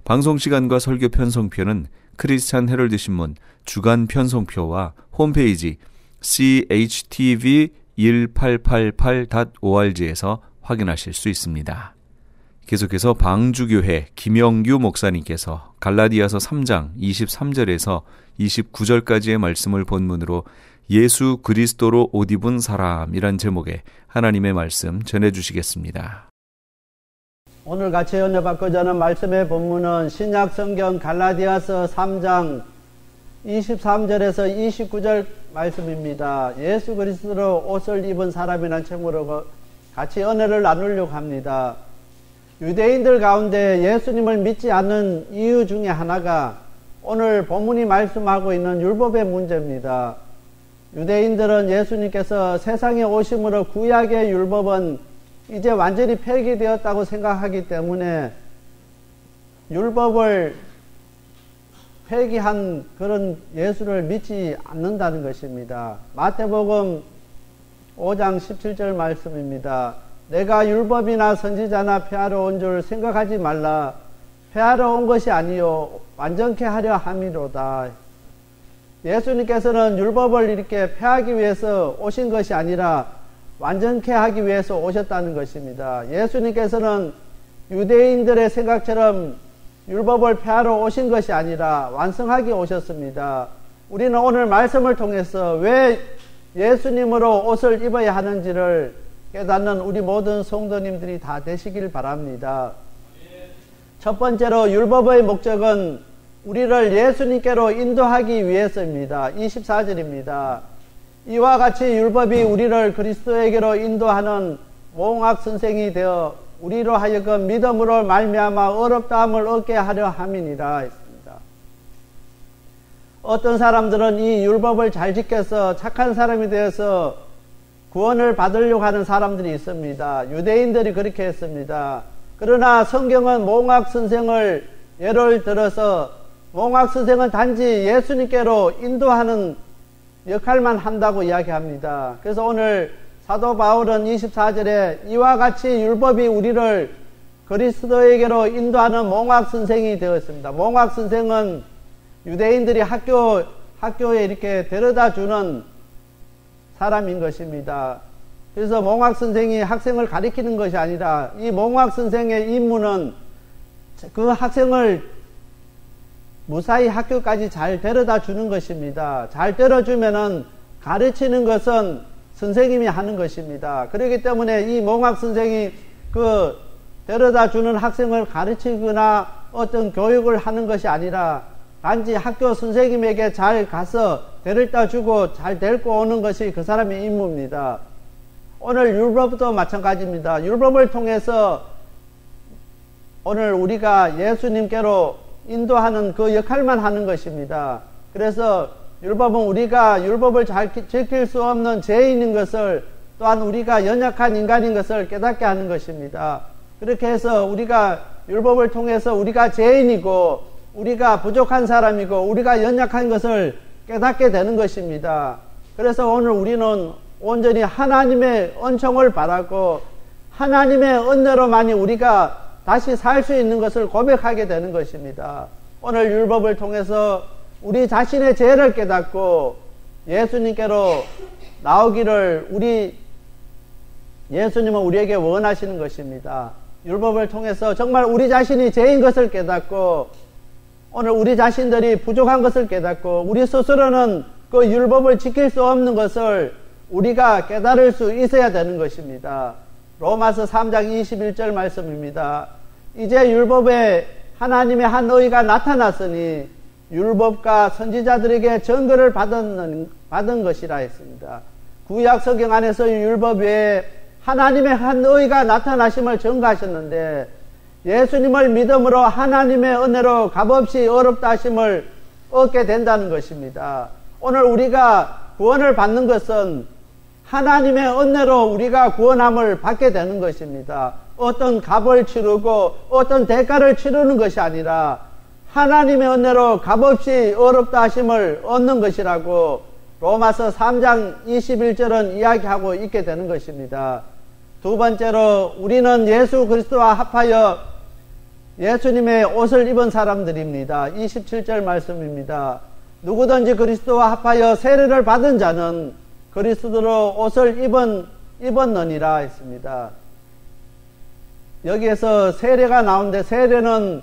방송시간과 설교 편성표는 크리스찬 헤럴드 신문 주간 편성표와 홈페이지 CHTV 1888.org에서 확인하실 수 있습니다. 계속해서 방주교회 김영규 목사님께서 갈라디아서 3장 23절에서 29절까지의 말씀을 본문으로 예수 그리스도로 옷 입은 사람이란 제목의 하나님의 말씀 전해주시겠습니다. 오늘 같이 은혜 받고자 하는 말씀의 본문은 신약 성경 갈라디아서 3장 23절에서 29절 말씀입니다. 예수 그리스도로 옷을 입은 사람이라는 제목으로 같이 은혜를 나누려고 합니다. 유대인들 가운데 예수님을 믿지 않는 이유 중에 하나가 오늘 본문이 말씀하고 있는 율법의 문제입니다. 유대인들은 예수님께서 세상에 오심으로 구약의 율법은 이제 완전히 폐기되었다고 생각하기 때문에 율법을 폐기한 그런 예수를 믿지 않는다는 것입니다. 마태복음 5장 17절 말씀입니다. 내가 율법이나 선지자나 폐하러 온 줄 생각하지 말라. 폐하러 온 것이 아니요 완전케 하려 함이로다. 예수님께서는 율법을 이렇게 폐하기 위해서 오신 것이 아니라 완전케 하기 위해서 오셨다는 것입니다. 예수님께서는 유대인들의 생각처럼 율법을 폐하러 오신 것이 아니라 완성하기 오셨습니다. 우리는 오늘 말씀을 통해서 왜 예수님으로 옷을 입어야 하는지를 깨닫는 우리 모든 성도님들이 다 되시길 바랍니다. 첫 번째로 율법의 목적은 우리를 예수님께로 인도하기 위해서입니다. 24절입니다. 이와 같이 율법이 우리를 그리스도에게로 인도하는 몽학 선생이 되어 우리로 하여금 믿음으로 말미암아 어렵다함을 얻게 하려 함이니라 했습니다. 어떤 사람들은 이 율법을 잘 지켜서 착한 사람이 되어서 구원을 받으려고 하는 사람들이 있습니다. 유대인들이 그렇게 했습니다. 그러나 성경은 몽학 선생을 예를 들어서 몽학 선생은 단지 예수님께로 인도하는 역할만 한다고 이야기합니다. 그래서 오늘 사도 바울은 24절에 이와 같이 율법이 우리를 그리스도에게로 인도하는 몽학 선생이 되었습니다. 몽학 선생은 유대인들이 학교에 이렇게 데려다 주는 사람인 것입니다. 그래서 몽학 선생이 학생을 가리키는 것이 아니라 이 몽학 선생의 임무는 그 학생을 무사히 학교까지 잘 데려다 주는 것입니다. 잘 데려주면은 가르치는 것은 선생님이 하는 것입니다. 그렇기 때문에 이 몽학 선생이 그 데려다 주는 학생을 가르치거나 어떤 교육을 하는 것이 아니라 단지 학교 선생님에게 잘 가서 데려다 주고 잘 데리고 오는 것이 그 사람의 임무입니다. 오늘 율법도 마찬가지입니다. 율법을 통해서 오늘 우리가 예수님께로 인도하는 그 역할만 하는 것입니다. 그래서 율법은 우리가 율법을 잘 지킬 수 없는 죄인인 것을 또한 우리가 연약한 인간인 것을 깨닫게 하는 것입니다. 그렇게 해서 우리가 율법을 통해서 우리가 죄인이고 우리가 부족한 사람이고 우리가 연약한 것을 깨닫게 되는 것입니다. 그래서 오늘 우리는 온전히 하나님의 은총을 바라고 하나님의 은혜로만이 우리가 다시 살 수 있는 것을 고백하게 되는 것입니다. 오늘 율법을 통해서 우리 자신의 죄를 깨닫고 예수님께로 나오기를 예수님은 우리에게 원하시는 것입니다. 율법을 통해서 정말 우리 자신이 죄인 것을 깨닫고 오늘 우리 자신들이 부족한 것을 깨닫고 우리 스스로는 그 율법을 지킬 수 없는 것을 우리가 깨달을 수 있어야 되는 것입니다. 로마서 3장 21절 말씀입니다. 이제 율법에 하나님의 한 의가 나타났으니 율법과 선지자들에게 증거를 받은 것이라 했습니다. 구약 성경 안에서 율법 외에 하나님의 한 의가 나타나심을 증거하셨는데 예수님을 믿음으로 하나님의 은혜로 값없이 어렵다 하심을 얻게 된다는 것입니다. 오늘 우리가 구원을 받는 것은 하나님의 은혜로 우리가 구원함을 받게 되는 것입니다. 어떤 값을 치르고 어떤 대가를 치르는 것이 아니라 하나님의 은혜로 값없이 어렵다 하심을 얻는 것이라고 로마서 3장 21절은 이야기하고 있게 되는 것입니다. 두 번째로 우리는 예수 그리스도와 합하여 예수님의 옷을 입은 사람들입니다. 27절 말씀입니다. 누구든지 그리스도와 합하여 세례를 받은 자는 그리스도로 옷을 입었느니라 했습니다. 여기에서 세례가 나오는데 세례는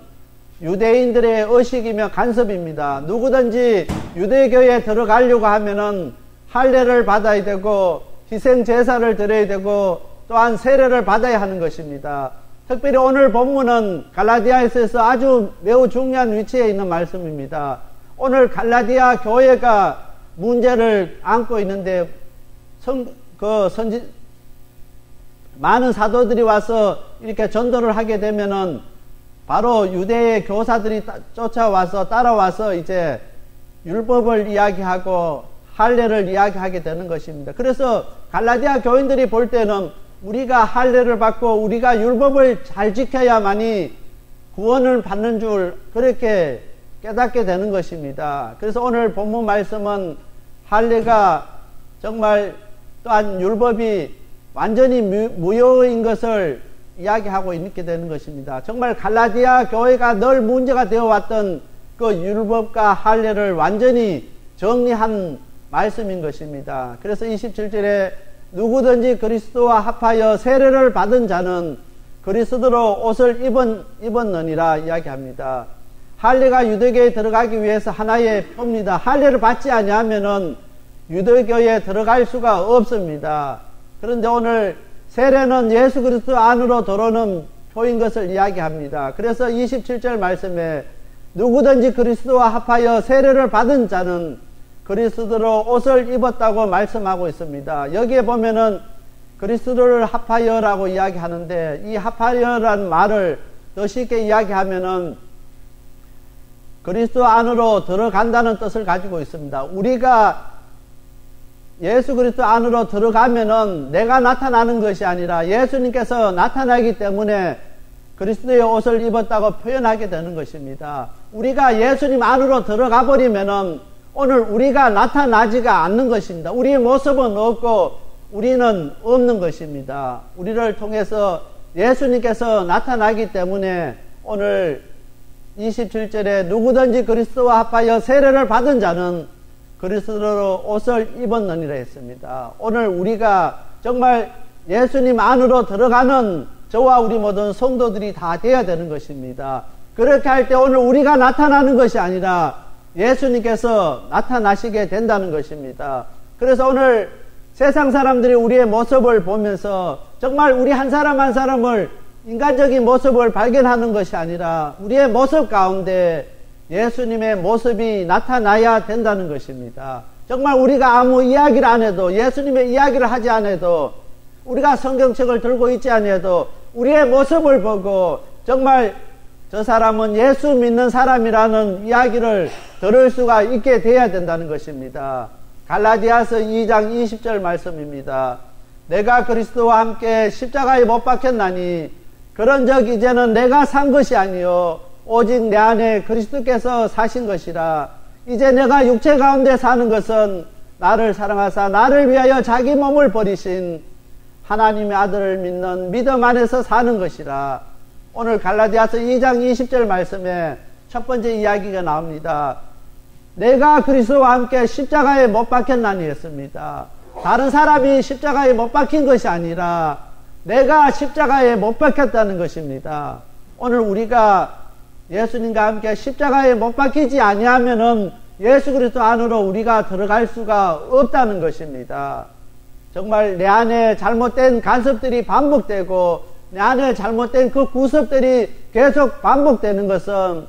유대인들의 의식이며 간섭입니다. 누구든지 유대교에 들어가려고 하면은 할례를 받아야 되고 희생 제사를 드려야 되고 또한 세례를 받아야 하는 것입니다. 특별히 오늘 본문은 갈라디아에서 아주 매우 중요한 위치에 있는 말씀입니다. 오늘 갈라디아 교회가 문제를 안고 있는데 많은 사도들이 와서 이렇게 전도를 하게 되면은 바로 유대의 교사들이 쫓아와서 따라와서 이제 율법을 이야기하고 할례를 이야기하게 되는 것입니다. 그래서 갈라디아 교인들이 볼 때는 우리가 할례를 받고 우리가 율법을 잘 지켜야만이 구원을 받는 줄 그렇게 깨닫게 되는 것입니다. 그래서 오늘 본문 말씀은 할례가 정말 또한 율법이 완전히 무효인 것을 이야기하고 있게 되는 것입니다. 정말 갈라디아 교회가 늘 문제가 되어 왔던 그 율법과 할례를 완전히 정리한 말씀인 것입니다. 그래서 27절에 누구든지 그리스도와 합하여 세례를 받은 자는 그리스도로 옷을 입었느니라 이야기합니다. 할례가 유대교에 들어가기 위해서 하나의 표입니다. 할례를 받지 아니하면은 유대교에 들어갈 수가 없습니다. 그런데 오늘 세례는 예수 그리스도 안으로 들어오는 표인 것을 이야기합니다. 그래서 27절 말씀에 누구든지 그리스도와 합하여 세례를 받은 자는 그리스도로 옷을 입었다고 말씀하고 있습니다. 여기에 보면은 그리스도를 합하여라고 이야기하는데 이 합하여라는 말을 더 쉽게 이야기하면은 그리스도 안으로 들어간다는 뜻을 가지고 있습니다. 우리가 예수 그리스도 안으로 들어가면은 내가 나타나는 것이 아니라 예수님께서 나타나기 때문에 그리스도의 옷을 입었다고 표현하게 되는 것입니다. 우리가 예수님 안으로 들어가 버리면은 오늘 우리가 나타나지가 않는 것입니다. 우리의 모습은 없고 우리는 없는 것입니다. 우리를 통해서 예수님께서 나타나기 때문에 오늘 27절에 누구든지 그리스도와 합하여 세례를 받은 자는 그리스도로 옷을 입었느니라 했습니다. 오늘 우리가 정말 예수님 안으로 들어가는 저와 우리 모든 성도들이 다 되어야 되는 것입니다. 그렇게 할 때 오늘 우리가 나타나는 것이 아니라 예수님께서 나타나시게 된다는 것입니다. 그래서 오늘 세상 사람들이 우리의 모습을 보면서 정말 우리 한 사람 한 사람을 인간적인 모습을 발견하는 것이 아니라 우리의 모습 가운데 예수님의 모습이 나타나야 된다는 것입니다. 정말 우리가 아무 이야기를 안 해도 예수님의 이야기를 하지 않아도 우리가 성경책을 들고 있지 않아도 우리의 모습을 보고 정말 저 사람은 예수 믿는 사람이라는 이야기를 들을 수가 있게 돼야 된다는 것입니다. 갈라디아서 2장 20절 말씀입니다. 내가 그리스도와 함께 십자가에 못 박혔나니 그런즉 이제는 내가 산 것이 아니요 오직 내 안에 그리스도께서 사신 것이라. 이제 내가 육체 가운데 사는 것은 나를 사랑하사 나를 위하여 자기 몸을 버리신 하나님의 아들을 믿는 믿음 안에서 사는 것이라. 오늘 갈라디아서 2장 20절 말씀에 첫 번째 이야기가 나옵니다. 내가 그리스도와 함께 십자가에 못 박혔나니 했습니다. 다른 사람이 십자가에 못 박힌 것이 아니라 내가 십자가에 못 박혔다는 것입니다. 오늘 우리가 예수님과 함께 십자가에 못 박히지 아니하면은 예수 그리스도 안으로 우리가 들어갈 수가 없다는 것입니다. 정말 내 안에 잘못된 간섭들이 반복되고 내 안에 잘못된 그 구습들이 계속 반복되는 것은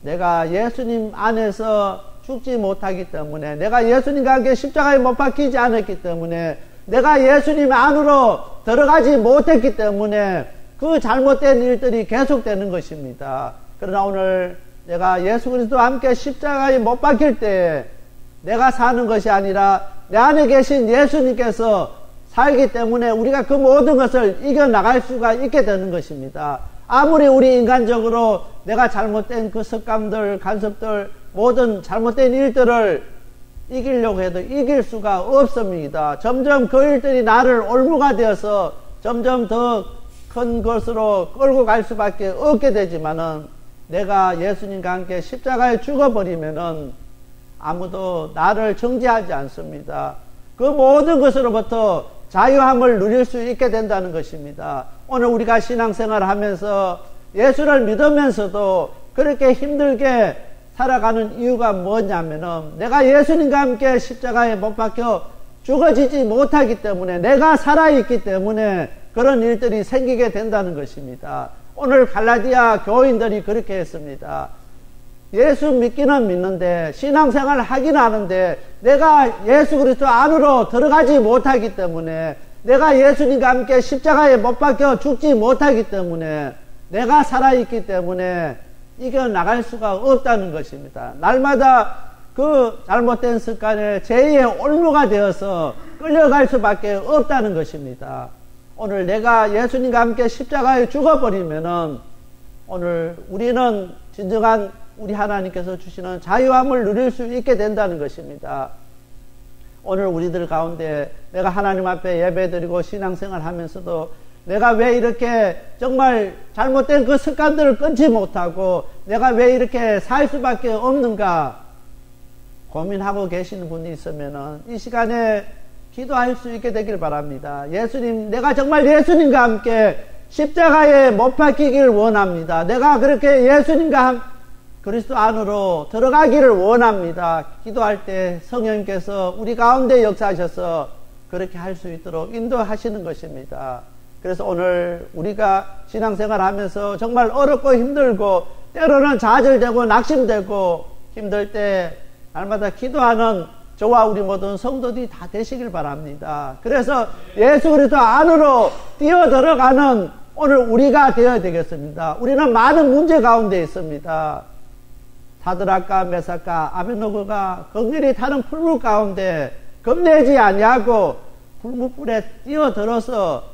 내가 예수님 안에서 죽지 못하기 때문에, 내가 예수님과 함께 십자가에 못 박히지 않았기 때문에, 내가 예수님 안으로 들어가지 못했기 때문에 그 잘못된 일들이 계속되는 것입니다. 그러나 오늘 내가 예수 그리스도와 함께 십자가에 못 박힐 때 내가 사는 것이 아니라 내 안에 계신 예수님께서 살기 때문에 우리가 그 모든 것을 이겨나갈 수가 있게 되는 것입니다. 아무리 우리 인간적으로 내가 잘못된 그 습관들, 간섭들, 모든 잘못된 일들을 이기려고 해도 이길 수가 없습니다. 점점 그 일들이 나를 올무가 되어서 점점 더 큰 것으로 끌고 갈 수밖에 없게 되지만은 내가 예수님과 함께 십자가에 죽어버리면은 아무도 나를 정죄하지 않습니다. 그 모든 것으로부터 자유함을 누릴 수 있게 된다는 것입니다. 오늘 우리가 신앙생활을 하면서 예수를 믿으면서도 그렇게 힘들게 살아가는 이유가 뭐냐면은 내가 예수님과 함께 십자가에 못 박혀 죽어지지 못하기 때문에, 내가 살아있기 때문에 그런 일들이 생기게 된다는 것입니다. 오늘 갈라디아 교인들이 그렇게 했습니다. 예수 믿기는 믿는데, 신앙생활을 하긴 하는데 내가 예수 그리스도 안으로 들어가지 못하기 때문에, 내가 예수님과 함께 십자가에 못 박혀 죽지 못하기 때문에, 내가 살아있기 때문에 이겨나갈 수가 없다는 것입니다. 날마다 그 잘못된 습관에 죄의 올무가 되어서 끌려갈 수밖에 없다는 것입니다. 오늘 내가 예수님과 함께 십자가에 죽어버리면은 오늘 우리는 진정한 우리 하나님께서 주시는 자유함을 누릴 수 있게 된다는 것입니다. 오늘 우리들 가운데 내가 하나님 앞에 예배드리고 신앙생활 하면서도 내가 왜 이렇게 정말 잘못된 그 습관들을 끊지 못하고 내가 왜 이렇게 살 수밖에 없는가 고민하고 계시는 분이 있으면은 이 시간에 기도할 수 있게 되길 바랍니다. 예수님, 내가 정말 예수님과 함께 십자가에 못 박히길 원합니다. 내가 그렇게 예수님과 그리스도 안으로 들어가기를 원합니다. 기도할 때 성령님께서 우리 가운데 역사하셔서 그렇게 할 수 있도록 인도하시는 것입니다. 그래서 오늘 우리가 신앙생활 하면서 정말 어렵고 힘들고 때로는 좌절되고 낙심되고 힘들 때 날마다 기도하는 저와 우리 모든 성도들이 다 되시길 바랍니다. 그래서 예수 그리스도 안으로 뛰어들어가는 오늘 우리가 되어야 되겠습니다. 우리는 많은 문제 가운데 있습니다. 사드락과 메삭과 아벳노고가 극렬히 타는 풀무 가운데 겁내지 아니하고 풀무불에 뛰어들어서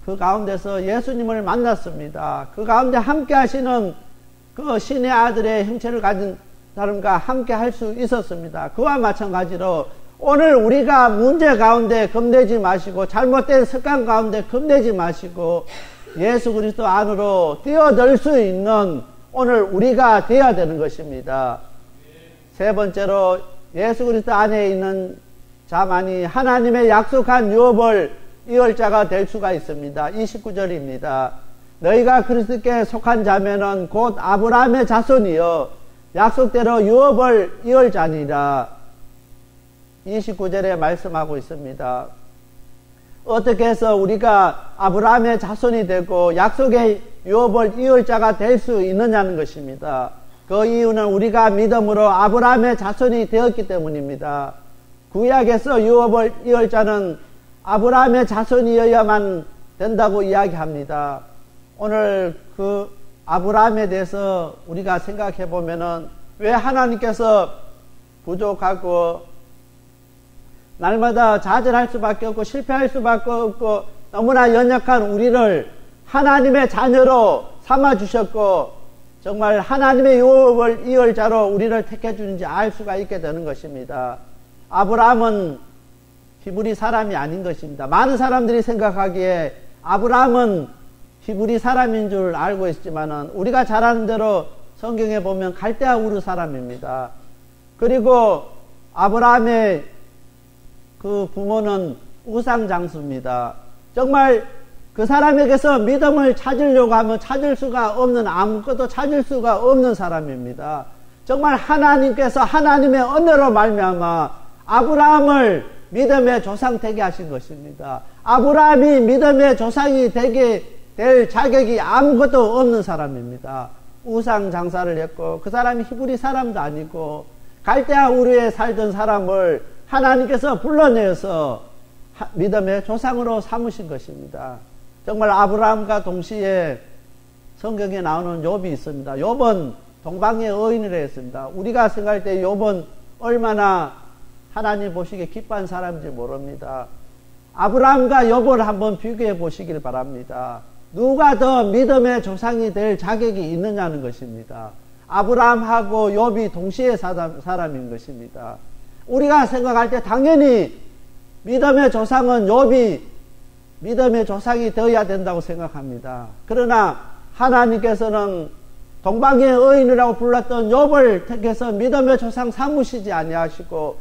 그 가운데서 예수님을 만났습니다. 그 가운데 함께 하시는 그 신의 아들의 형체를 가진 사람과 함께 할 수 있었습니다. 그와 마찬가지로 오늘 우리가 문제 가운데 겁내지 마시고 잘못된 습관 가운데 겁내지 마시고 예수 그리스도 안으로 뛰어들 수 있는 오늘 우리가 되어야 되는 것입니다. 세 번째로 예수 그리스도 안에 있는 자만이 하나님의 약속한 유업을 이을 자가 될 수가 있습니다. 29절입니다. 너희가 그리스도께 속한 자면은 곧 아브라함의 자손이여 약속대로 유업을 이을 자니라. 29절에 말씀하고 있습니다. 어떻게 해서 우리가 아브라함의 자손이 되고 약속의 유업을 이을 자가 될 수 있느냐는 것입니다. 그 이유는 우리가 믿음으로 아브라함의 자손이 되었기 때문입니다. 구약에서 유업을 이을 자는 아브라함의 자손이어야만 된다고 이야기합니다. 오늘 그 아브라함에 대해서 우리가 생각해 보면은 왜 하나님께서 부족하고 날마다 좌절할 수밖에 없고 실패할 수밖에 없고 너무나 연약한 우리를 하나님의 자녀로 삼아주셨고 정말 하나님의 유업을 이을 자로 우리를 택해 주는지 알 수가 있게 되는 것입니다. 아브라함은 히브리 사람이 아닌 것입니다. 많은 사람들이 생각하기에 아브라함은 히브리 사람인 줄 알고 있지만은 우리가 잘 아는 대로 성경에 보면 갈대아 우르 사람입니다. 그리고 아브라함의 그 부모는 우상 장수입니다. 정말 그 사람에게서 믿음을 찾으려고 하면 찾을 수가 없는, 아무것도 찾을 수가 없는 사람입니다. 정말 하나님께서 하나님의 은혜로 말미암아 아브라함을 믿음의 조상 되게 하신 것입니다. 아브라함이 믿음의 조상이 되게 될 자격이 아무것도 없는 사람입니다. 우상 장사를 했고 그 사람이 히브리 사람도 아니고 갈대아 우르에 살던 사람을 하나님께서 불러내어서 믿음의 조상으로 삼으신 것입니다. 정말 아브라함과 동시에 성경에 나오는 욥이 있습니다. 욥은 동방의 의인이라 했습니다. 우리가 생각할 때 욥은 얼마나 하나님 보시기에 기뻐한 사람인지 모릅니다. 아브라함과 욥을 한번 비교해 보시길 바랍니다. 누가 더 믿음의 조상이 될 자격이 있느냐는 것입니다. 아브라함하고 욥이 동시에 사람인 것입니다. 우리가 생각할 때 당연히 믿음의 조상은 욥이 믿음의 조상이 되어야 된다고 생각합니다. 그러나 하나님께서는 동방의 의인이라고 불렀던 욥을 택해서 믿음의 조상 삼으시지 아니하시고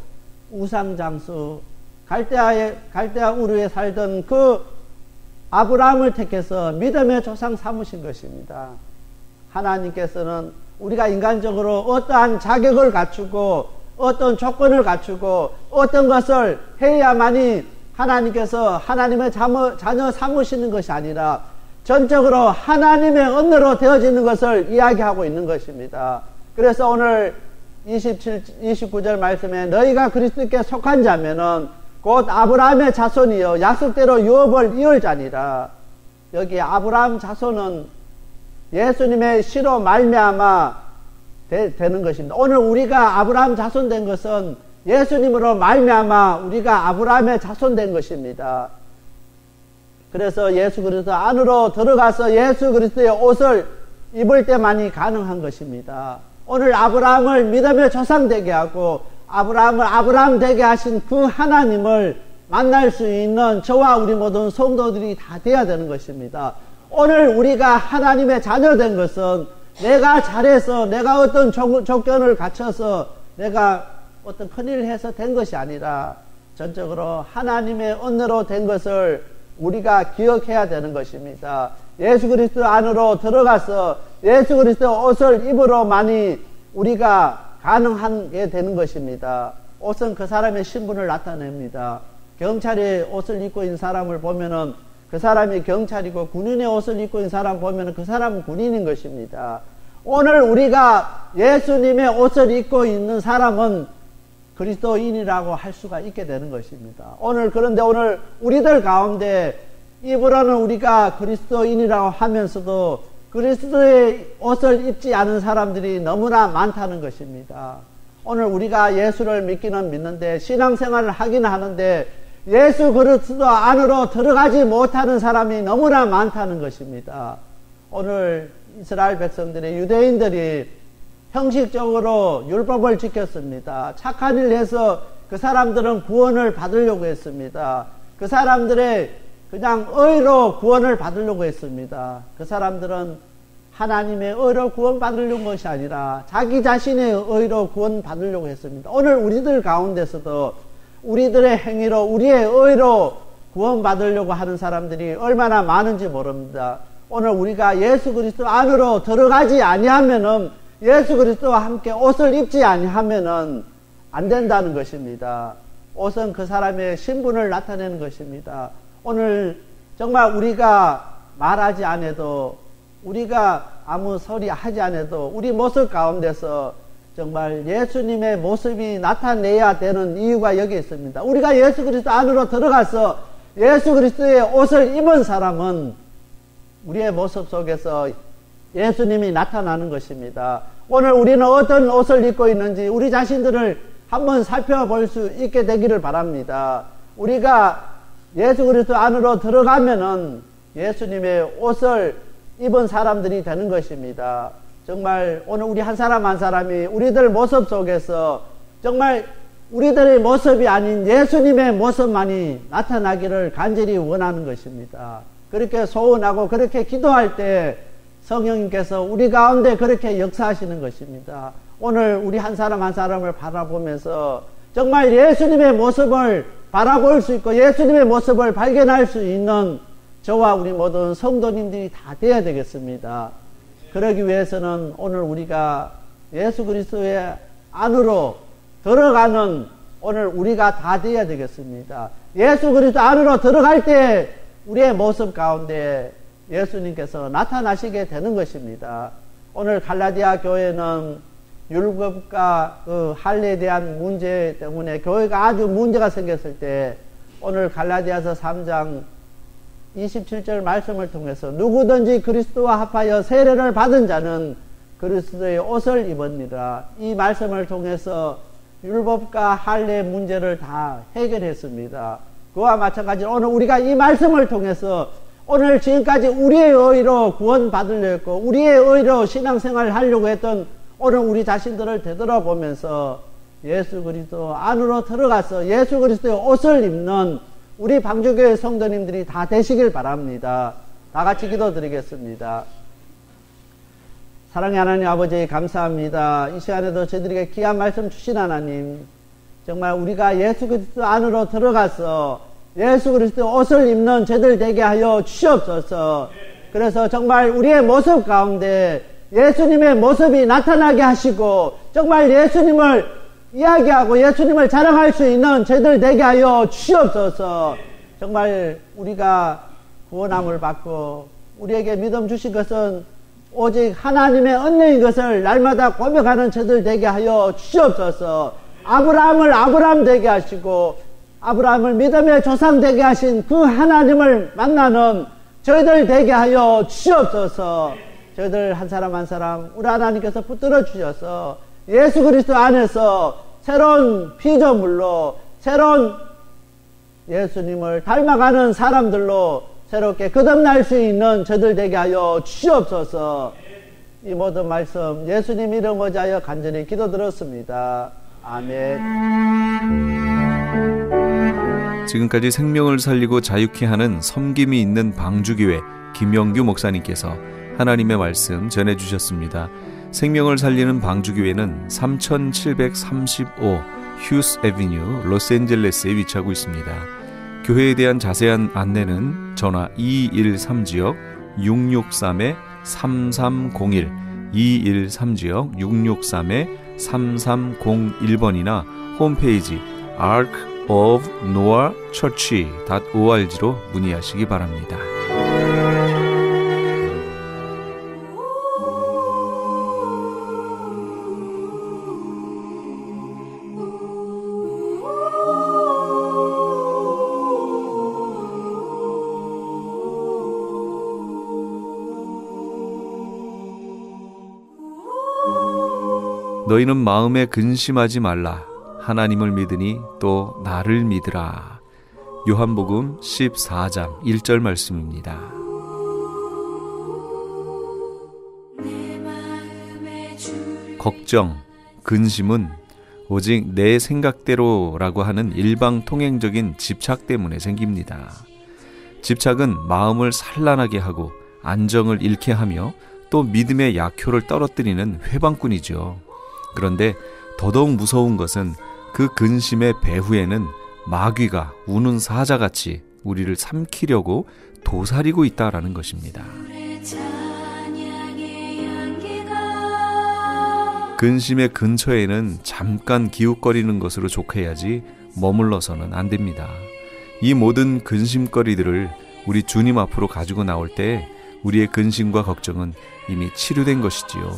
우상장수 갈대아 우르에 살던 그 아브라함을 택해서 믿음의 조상 삼으신 것입니다. 하나님께서는 우리가 인간적으로 어떠한 자격을 갖추고 어떤 조건을 갖추고 어떤 것을 해야만이 하나님께서 하나님의 자녀 삼으시는 것이 아니라 전적으로 하나님의 은혜로 되어지는 것을 이야기하고 있는 것입니다. 그래서 오늘 29절 말씀에 너희가 그리스도께 속한 자면은 곧 아브라함의 자손이요 약속대로 유업을 이을 자니라. 여기 아브라함 자손은 예수님의 씨로 말미암아 되는 것입니다. 오늘 우리가 아브라함 자손 된 것은 예수님으로 말미암아 우리가 아브라함의 자손 된 것입니다. 그래서 예수 그리스도 안으로 들어가서 예수 그리스도의 옷을 입을 때만이 가능한 것입니다. 오늘 아브라함을 믿음의 조상 되게 하고 아브라함을 아브라함 되게 하신 그 하나님을 만날 수 있는 저와 우리 모든 성도들이 다 돼야 되는 것입니다. 오늘 우리가 하나님의 자녀 된 것은 내가 잘해서 내가 어떤 조건을 갖춰서 내가 어떤 큰일을 해서 된 것이 아니라 전적으로 하나님의 은혜로 된 것을 우리가 기억해야 되는 것입니다. 예수 그리스도 안으로 들어가서 예수 그리스도 옷을 입으로만이 우리가 가능한 게 되는 것입니다. 옷은 그 사람의 신분을 나타냅니다. 경찰이 옷을 입고 있는 사람을 보면은 그 사람이 경찰이고 군인의 옷을 입고 있는 사람 보면은 그 사람은 군인인 것입니다. 오늘 우리가 예수님의 옷을 입고 있는 사람은 그리스도인이라고 할 수가 있게 되는 것입니다. 그런데 오늘 우리들 가운데 입으로는 우리가 그리스도인이라고 하면서도 그리스도의 옷을 입지 않은 사람들이 너무나 많다는 것입니다. 오늘 우리가 예수를 믿기는 믿는데 신앙생활을 하기는 하는데 예수 그리스도 안으로 들어가지 못하는 사람이 너무나 많다는 것입니다. 오늘 이스라엘 백성들이 유대인들이 형식적으로 율법을 지켰습니다. 착한 일을 해서 그 사람들은 구원을 받으려고 했습니다. 그 사람들의 그냥 의로 구원을 받으려고 했습니다. 그 사람들은 하나님의 의로 구원받으려는 것이 아니라 자기 자신의 의로 구원받으려고 했습니다. 오늘 우리들 가운데서도 우리들의 행위로 우리의 의로 구원받으려고 하는 사람들이 얼마나 많은지 모릅니다. 오늘 우리가 예수 그리스도 안으로 들어가지 아니하면은 예수 그리스도와 함께 옷을 입지 아니하면은 안 된다는 것입니다. 옷은 그 사람의 신분을 나타내는 것입니다. 오늘 정말 우리가 말하지 않아도 우리가 아무 소리 하지 않아도 우리 모습 가운데서 정말 예수님의 모습이 나타내야 되는 이유가 여기 있습니다. 우리가 예수 그리스도 안으로 들어가서 예수 그리스도의 옷을 입은 사람은 우리의 모습 속에서 예수님이 나타나는 것입니다. 오늘 우리는 어떤 옷을 입고 있는지 우리 자신들을 한번 살펴볼 수 있게 되기를 바랍니다. 우리가 예수 그리스도 안으로 들어가면은 예수님의 옷을 입은 사람들이 되는 것입니다. 정말 오늘 우리 한 사람 한 사람이 우리들 모습 속에서 정말 우리들의 모습이 아닌 예수님의 모습만이 나타나기를 간절히 원하는 것입니다. 그렇게 소원하고 그렇게 기도할 때 성령님께서 우리 가운데 그렇게 역사하시는 것입니다. 오늘 우리 한 사람 한 사람을 바라보면서 정말 예수님의 모습을 바라볼 수 있고 예수님의 모습을 발견할 수 있는 저와 우리 모든 성도님들이 다 되어야 되겠습니다. 그러기 위해서는 오늘 우리가 예수 그리스도의 안으로 들어가는 오늘 우리가 다 되어야 되겠습니다. 예수 그리스도 안으로 들어갈 때 우리의 모습 가운데 예수님께서 나타나시게 되는 것입니다. 오늘 갈라디아 교회는 율법과 그 할례에 대한 문제 때문에 교회가 아주 문제가 생겼을 때 오늘 갈라디아서 3장 27절 말씀을 통해서 누구든지 그리스도와 합하여 세례를 받은 자는 그리스도의 옷을 입으니라. 이 말씀을 통해서 율법과 할례 문제를 다 해결했습니다. 그와 마찬가지로 오늘 우리가 이 말씀을 통해서 오늘 지금까지 우리의 의로 구원받으려 했고 우리의 의로 신앙생활을 하려고 했던 오늘 우리 자신들을 되돌아보면서 예수 그리스도 안으로 들어가서 예수 그리스도의 옷을 입는 우리 방주교회 성도님들이 다 되시길 바랍니다. 다 같이 기도드리겠습니다. 사랑의 하나님 아버지 감사합니다. 이 시간에도 저희들에게 귀한 말씀 주신 하나님, 정말 우리가 예수 그리스도 안으로 들어가서 예수 그리스도 옷을 입는 저들 되게 하여 주시옵소서. 그래서 정말 우리의 모습 가운데 예수님의 모습이 나타나게 하시고 정말 예수님을 이야기하고 예수님을 자랑할 수 있는 저희들 되게 하여 주시옵소서. 정말 우리가 구원함을 받고 우리에게 믿음 주신 것은 오직 하나님의 은혜인 것을 날마다 고백하는 저희들 되게 하여 주시옵소서. 아브라함을 아브라함 되게 하시고 아브라함을 믿음의 조상 되게 하신 그 하나님을 만나는 저희들 되게 하여 주시옵소서. 저희들 한 사람 한 사람 우리 하나님께서 붙들어 주셔서 예수 그리스도 안에서 새로운 피조물로 새로운 예수님을 닮아가는 사람들로 새롭게 거듭날 수 있는 저희들 되게 하여 주시옵소서. 이 모든 말씀 예수님 이름 의지하여 간절히 기도드렸습니다. 아멘. 지금까지 생명을 살리고 자유케 하는 섬김이 있는 방주교회 김영규 목사님께서 하나님의 말씀 전해주셨습니다. 생명을 살리는 방주교회는 3735 휴스 애비뉴 로스앤젤레스에 위치하고 있습니다. 교회에 대한 자세한 안내는 전화 213지역 663-3301 213지역 663-3301번이나 홈페이지 arkofnoahchurch.org로 문의하시기 바랍니다. 너희는 마음에 근심하지 말라. 하나님을 믿으니 또 나를 믿으라. 요한복음 14장 1절 말씀입니다. 걱정, 근심은 오직 내 생각대로라고 하는 일방통행적인 집착 때문에 생깁니다. 집착은 마음을 산란하게 하고 안정을 잃게 하며 또 믿음의 약효를 떨어뜨리는 회방꾼이죠. 그런데 더더욱 무서운 것은 그 근심의 배후에는 마귀가 우는 사자같이 우리를 삼키려고 도사리고 있다라는 것입니다. 근심의 근처에는 잠깐 기웃거리는 것으로 족해야지 머물러서는 안 됩니다. 이 모든 근심거리들을 우리 주님 앞으로 가지고 나올 때 우리의 근심과 걱정은 이미 치료된 것이지요.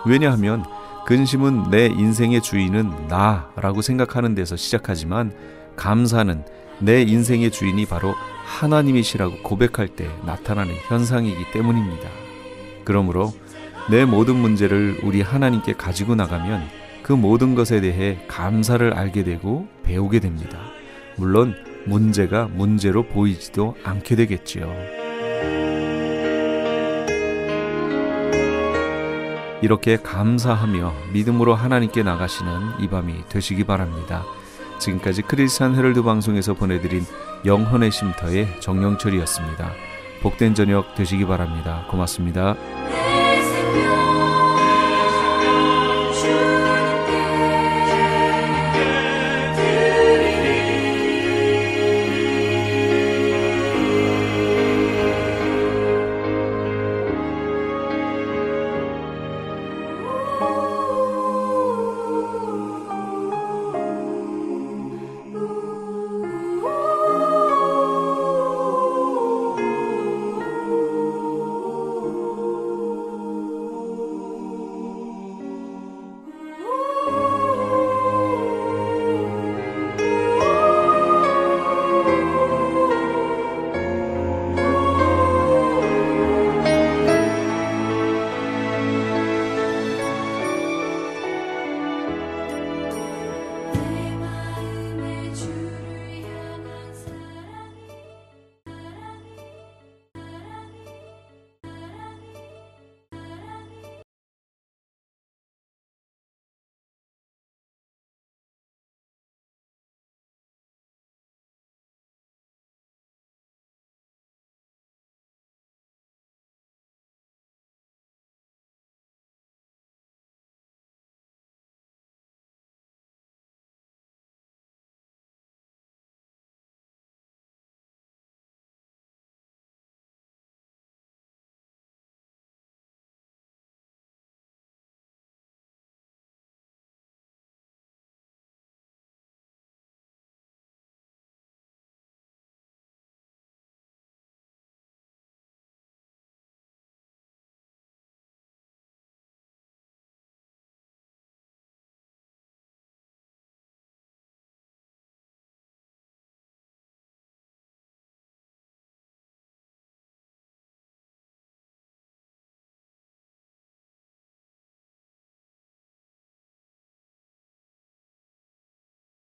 왜냐하면 근심은 내 인생의 주인은 나라고 생각하는 데서 시작하지만 감사는 내 인생의 주인이 바로 하나님이시라고 고백할 때 나타나는 현상이기 때문입니다. 그러므로 내 모든 문제를 우리 하나님께 가지고 나가면 그 모든 것에 대해 감사를 알게 되고 배우게 됩니다. 물론 문제가 문제로 보이지도 않게 되겠지요. 이렇게 감사하며 믿음으로 하나님께 나가시는 이 밤이 되시기 바랍니다. 지금까지 크리스찬 헤럴드 방송에서 보내드린 영혼의 쉼터의 정영철이었습니다. 복된 저녁 되시기 바랍니다. 고맙습니다.